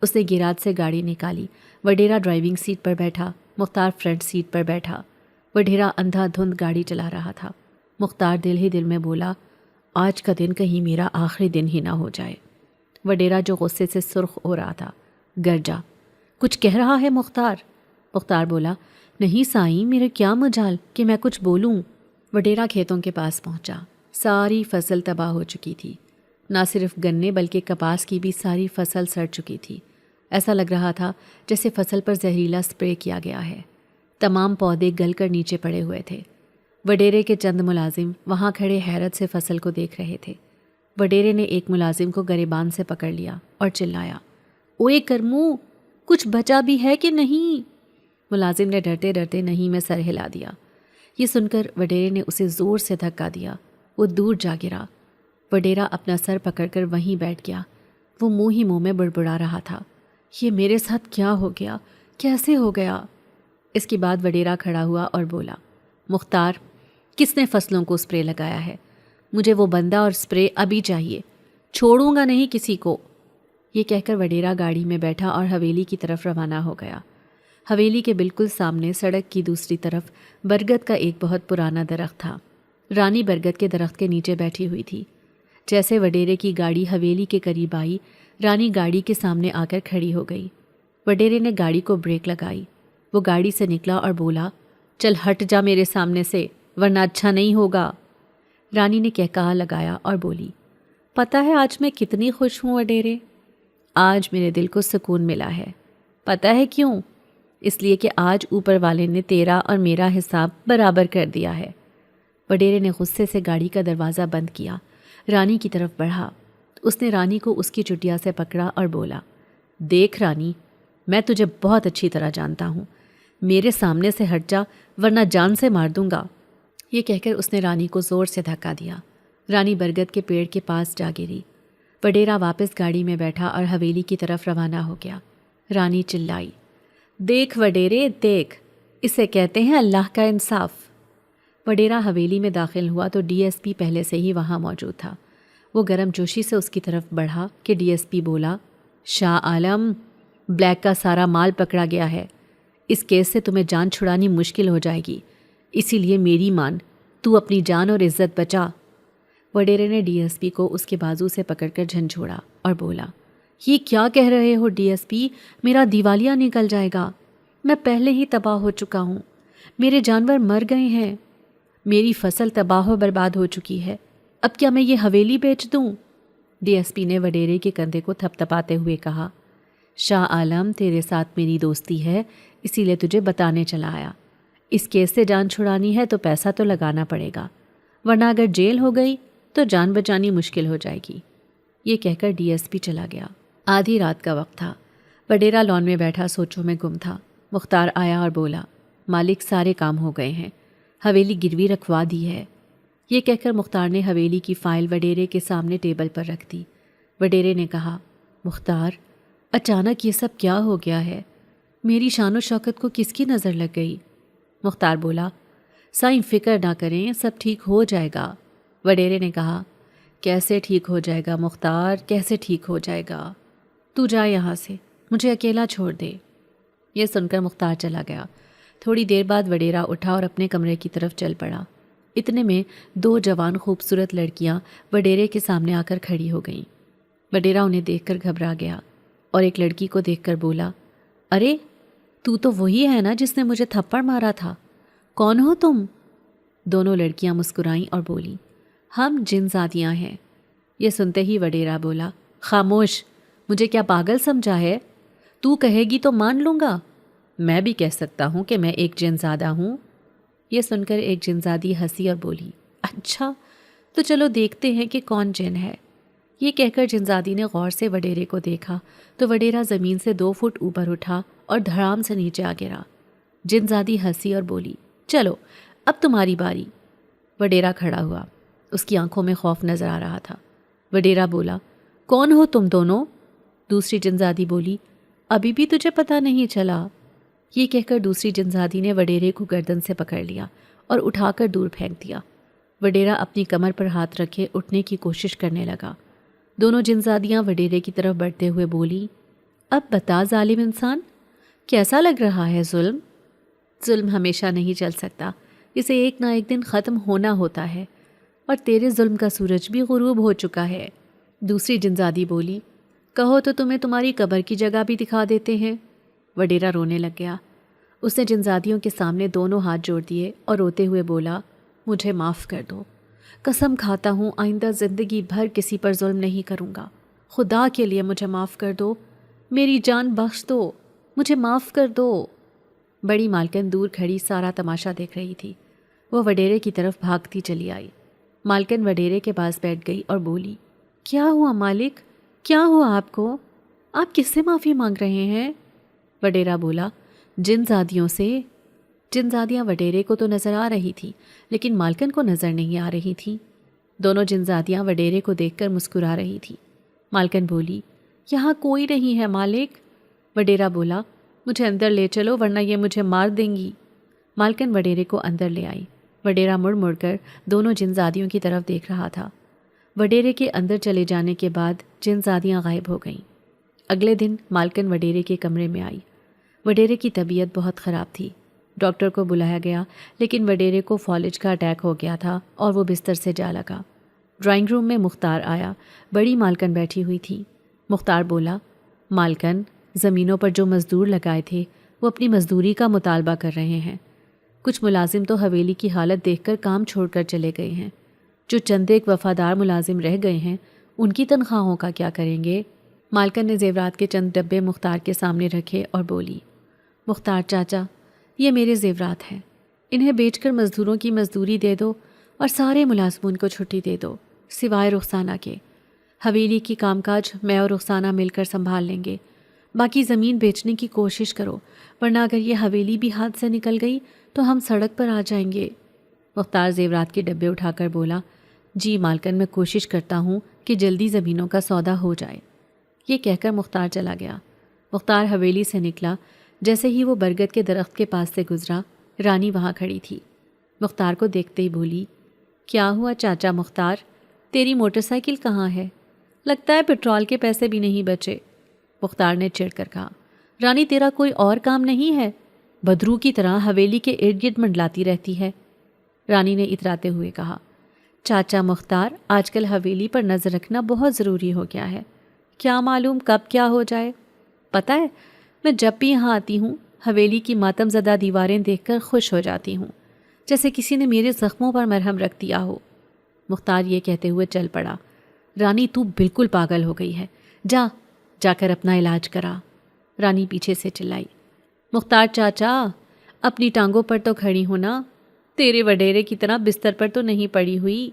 اس نے گیراج سے گاڑی نکالی۔ وڈیرا ڈرائیونگ سیٹ پر بیٹھا، مختار فرنٹ سیٹ پر بیٹھا۔ وڈیرا اندھا دھند گاڑی چلا رہا تھا۔ مختار دل ہی دل میں بولا، آج کا دن کہیں میرا آخری دن ہی نہ ہو جائے۔ وڈیرا جو غصے سے سرخ ہو رہا تھا گرجا، کچھ کہہ رہا ہے مختار؟ مختار بولا، نہیں سائیں، میرے کیا مجال کہ میں کچھ بولوں۔ وڈیرا کھیتوں کے پاس پہنچا۔ ساری فصل تباہ ہو چکی تھی، نہ صرف گنے بلکہ کپاس کی بھی ساری فصل سڑ چکی تھی۔ ایسا لگ رہا تھا جیسے فصل پر زہریلا سپرے کیا گیا ہے۔ تمام پودے گل کر نیچے پڑے ہوئے تھے۔ وڈیرے کے چند ملازم وہاں کھڑے حیرت سے فصل کو دیکھ رہے تھے۔ وڈیرے نے ایک ملازم کو گریبان سے پکڑ لیا اور چلایا، اوئے کرمو، کچھ بچا بھی ہے کہ نہیں؟ ملازم نے ڈرتے ڈرتے نہیں میں سر ہلا دیا۔ یہ سن کر وڈیرے نے اسے زور سے دھکا دیا، وہ دور جا گرا۔ وڈیرا اپنا سر پکڑ کر وہیں بیٹھ گیا۔ وہ منہ ہی منہ میں بڑبڑا رہا تھا، یہ میرے ساتھ کیا ہو گیا، کیسے ہو گیا؟ اس کے بعد وڈیرا کھڑا ہوا اور بولا، مختار، کس نے فصلوں کو سپرے لگایا ہے؟ مجھے وہ بندہ اور سپرے ابھی چاہیے، چھوڑوں گا نہیں کسی کو۔ یہ کہہ کر وڈیرا گاڑی میں بیٹھا اور حویلی کی طرف روانہ ہو گیا۔ حویلی کے بالکل سامنے سڑک کی دوسری طرف برگد کا ایک بہت پرانا درخت تھا۔ رانی برگد کے درخت کے نیچے بیٹھی ہوئی تھی۔ جیسے وڈیرے کی گاڑی حویلی کے قریب آئی، رانی گاڑی کے سامنے آ کر کھڑی ہو گئی۔ وڈیرے نے گاڑی کو بریک لگائی۔ وہ گاڑی سے نکلا اور بولا، چل ہٹ جا میرے سامنے سے، ورنہ اچھا نہیں ہوگا۔ رانی نے کہا لگایا اور بولی، پتہ ہے آج میں کتنی خوش ہوں وڈیرے، آج میرے دل کو سکون ملا ہے۔ پتہ ہے کیوں؟ اس لیے کہ آج اوپر والے نے تیرا اور میرا حساب برابر کر دیا ہے۔ وڈیرے نے غصے سے گاڑی کا دروازہ بند کیا، رانی کی طرف بڑھا۔ اس نے رانی کو اس کی چٹیا سے پکڑا اور بولا، دیکھ رانی، میں تجھے بہت اچھی طرح جانتا ہوں، میرے سامنے سے ہٹ جا ورنہ جان سے مار دوں گا۔ یہ کہہ کر اس نے رانی کو زور سے دھکا دیا۔ رانی برگد کے پیڑ کے پاس جا گری۔ وڈیرا واپس گاڑی میں بیٹھا اور حویلی کی طرف روانہ ہو گیا۔ رانی چلائی، دیکھ وڈیرے دیکھ، اسے کہتے ہیں اللہ کا انصاف۔ وڈیرا حویلی میں داخل ہوا تو ڈی ایس پی پہلے سے ہی وہاں موجود تھا۔ وہ گرم جوشی سے اس کی طرف بڑھا کہ ڈی ایس پی بولا، شاہ عالم، بلیک کا سارا مال پکڑا گیا ہے، اس کیس سے تمہیں جان چھڑانی مشکل ہو جائے گی، اسی لیے میری مان، تو اپنی جان اور عزت بچا۔ وڈیرے نے ڈی ایس پی کو اس کے بازو سے پکڑ کر جھنجھوڑا اور بولا، یہ کیا کہہ رہے ہو ڈی ایس پی، میرا دیوالیہ نکل جائے گا، میں پہلے ہی تباہ ہو چکا ہوں، میرے جانور مر گئے ہیں، میری فصل تباہ و برباد ہو چکی ہے، اب کیا میں یہ حویلی بیچ دوں؟ ڈی ایس پی نے وڈیرے کے کندھے کو تھپ تھپاتے ہوئے کہا، شاہ عالم، تیرے ساتھ میری دوستی ہے، اسی لیے تجھے بتانے چلا آیا، اس کیس سے جان چھڑانی ہے تو پیسہ تو لگانا پڑے گا، ورنہ اگر جیل ہو گئی تو جان بچانی مشکل ہو جائے گی۔ یہ کہہ کر ڈی ایس پی چلا گیا۔ آدھی رات کا وقت تھا۔ وڈیرا لان میں بیٹھا سوچوں میں گم تھا۔ مختار آیا اور بولا، مالک، سارے کام ہو گئے ہیں، حویلی گروی رکھوا دی ہے۔ یہ کہہ کر مختار نے حویلی کی فائل وڈیرے کے سامنے ٹیبل پر رکھ دی۔ وڈیرے نے کہا، مختار، اچانک یہ سب کیا ہو گیا ہے؟ میری شان و شوکت کو کس کی نظر لگ گئی؟ مختار بولا، سائیں فکر نہ کریں، سب ٹھیک ہو جائے گا۔ وڈیرے نے کہا، کیسے ٹھیک ہو جائے گا مختار، کیسے ٹھیک ہو جائے گا؟ تو جا یہاں سے، مجھے اکیلا چھوڑ دے۔ یہ سن کر مختار چلا گیا۔ تھوڑی دیر بعد وڈیرا اٹھا اور اپنے کمرے کی طرف چل پڑا۔ اتنے میں 2 جوان خوبصورت لڑکیاں وڈیرے کے سامنے آ کر کھڑی ہو گئیں۔ وڈیرا انہیں دیکھ کر گھبرا گیا اور ایک لڑکی کو دیکھ کر بولا، ارے تو وہی ہے نا جس نے مجھے تھپڑ مارا تھا؟ کون ہو تم؟ دونوں لڑکیاں مسکرائیں اور بولیں، ہم جن زادیاں ہیں۔ یہ سنتے ہی وڈیرا بولا، خاموش، مجھے کیا پاگل سمجھا ہے؟ تو کہے گی تو مان لوں گا۔ میں بھی کہہ سکتا ہوں کہ میں ایک جن زادہ ہوں۔ یہ سن کر ایک جن زادی ہنسی اور بولی، اچھا تو چلو دیکھتے ہیں کہ کون جن ہے۔ یہ کہہ کر جن زادی نے غور سے وڈیرے کو دیکھا تو وڈیرا زمین سے 2 فٹ اوپر اٹھا اور دھڑام سے نیچے آ گرا۔ جن زادی ہنسی اور بولی، چلو اب تمہاری باری۔ وڈیرا کھڑا ہوا، اس کی آنکھوں میں خوف نظر آ رہا تھا۔ وڈیرا بولا، کون ہو تم دونوں؟ دوسری جن زادی بولی، ابھی بھی تجھے پتہ نہیں چلا؟ یہ کہہ کر دوسری جن زادی نے وڈیرے کو گردن سے پکڑ لیا اور اٹھا کر دور پھینک دیا۔ وڈیرا اپنی کمر پر ہاتھ رکھے اٹھنے کی کوشش کرنے لگا۔ دونوں جن زادیاں وڈیرے کی طرف بڑھتے ہوئے بولی، اب بتا ظالم انسان، کیسا لگ رہا ہے ظلم؟ ظلم ہمیشہ نہیں چل سکتا، اسے ایک نہ ایک دن ختم ہونا ہوتا ہے، اور تیرے ظلم کا سورج بھی غروب ہو چکا ہے۔ دوسری جن زادی بولی، کہو تو تمہیں تمہاری قبر کی جگہ بھی دکھا دیتے ہیں۔ وڈیرا رونے لگ گیا۔ اس نے جن زادیوں کے سامنے دونوں ہاتھ جوڑ دیے اور روتے ہوئے بولا، مجھے معاف کر دو، قسم کھاتا ہوں آئندہ زندگی بھر کسی پر ظلم نہیں کروں گا، خدا کے لیے مجھے معاف کر دو، میری جان بخش دو، مجھے معاف کر دو۔ بڑی مالکن دور کھڑی سارا تماشا دیکھ رہی تھی۔ وہ وڈیرے کی طرف بھاگتی چلی آئی۔ مالکن وڈیرے کے پاس بیٹھ گئی اور بولی، کیا ہوا مالک؟ کیا ہوا آپ کو؟ آپ کس سے معافی مانگ رہے ہیں؟ وڈیرا بولا، جن زادیوں سے۔ جن زادیاں وڈیرے کو تو نظر آ رہی تھی لیکن مالکن کو نظر نہیں آ رہی تھی۔ دونوں جن زادیاں وڈیرے کو دیکھ کر مسکرا رہی تھی۔ مالکن بولی، یہاں کوئی نہیں ہے مالک۔ وڈیرا بولا، مجھے اندر لے چلو ورنہ یہ مجھے مار دیں گی۔ مالکن وڈیرے کو اندر لے آئی۔ وڈیرا مڑ مڑ کر دونوں جن زادیوں کی طرف دیکھ رہا تھا۔ وڈیرے کے اندر چلے جانے کے بعد جن زادیاں غائب ہو گئیں۔ اگلے دن مالکن وڈیرے کے کمرے میں آئی۔ وڈیرے کی طبیعت بہت خراب تھی۔ ڈاکٹر کو بلایا گیا لیکن وڈیرے کو فالج کا اٹیک ہو گیا تھا اور وہ بستر سے جا لگا۔ ڈرائنگ روم میں مختار آیا۔ بڑی مالکن بیٹھی ہوئی تھی۔ مختار بولا، مالکن، زمینوں پر جو مزدور لگائے تھے وہ اپنی مزدوری کا مطالبہ کر رہے ہیں۔ کچھ ملازم تو حویلی کی حالت دیکھ کر کام چھوڑ کر چلے گئے ہیں۔ جو چند ایک وفادار ملازم رہ گئے ہیں ان کی تنخواہوں کا کیا کریں گے؟ مالکن نے زیورات کے چند ڈبے مختار کے سامنے رکھے اور بولی، مختار چاچا، یہ میرے زیورات ہیں، انہیں بیچ کر مزدوروں کی مزدوری دے دو اور سارے ملازمون کو چھٹی دے دو سوائے رخسانہ کے۔ حویلی کی کام کاج میں اور رخسانہ مل کر سنبھال لیں گے۔ باقی زمین بیچنے کی کوشش کرو ورنہ اگر یہ حویلی بھی ہاتھ سے نکل گئی تو ہم سڑک پر آ جائیں گے۔ مختار زیورات کے ڈبے اٹھا کر بولا، جی مالکن، میں کوشش کرتا ہوں کہ جلدی زمینوں کا سودا ہو جائے۔ یہ کہہ کر مختار چلا گیا۔ مختار حویلی سے نکلا۔ جیسے ہی وہ برگد کے درخت کے پاس سے گزرا، رانی وہاں کھڑی تھی۔ مختار کو دیکھتے ہی بولی، کیا ہوا چاچا مختار، تیری موٹر سائیکل کہاں ہے؟ لگتا ہے پٹرول کے پیسے بھی نہیں بچے۔ مختار نے چڑھ کر کہا، رانی تیرا کوئی اور کام نہیں ہے؟ بدرو کی طرح حویلی کے ارد گرد منڈلاتی رہتی ہے۔ رانی نے اتراتے ہوئے کہا، چاچا مختار، آج کل حویلی پر نظر رکھنا بہت ضروری ہو گیا ہے، کیا معلوم کب کیا ہو جائے۔ پتہ ہے، میں جب بھی یہاں آتی ہوں حویلی کی ماتم زدہ دیواریں دیکھ کر خوش ہو جاتی ہوں، جیسے کسی نے میرے زخموں پر مرہم رکھ دیا ہو۔ مختار یہ کہتے ہوئے چل پڑا، رانی تو بالکل پاگل ہو گئی ہے، جا کر اپنا علاج کرا۔ رانی پیچھے سے چلائی، مختار چاچا، اپنی ٹانگوں پر تو کھڑی ہونا، تیرے وڈیرے کی طرح بستر پر تو نہیں پڑی ہوئی۔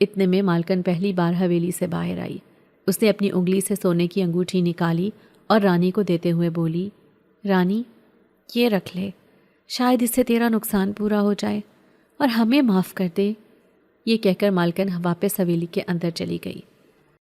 اتنے میں مالکن پہلی بار حویلی سے باہر آئی۔ اس نے اپنی انگلی سے سونے کی انگوٹھی نکالی اور رانی کو دیتے ہوئے بولی، رانی، یہ رکھ لے، شاید اس سے تیرا نقصان پورا ہو جائے اور ہمیں معاف کر دے۔ یہ کہہ کر مالکن واپس حویلی کے اندر چلی گئی۔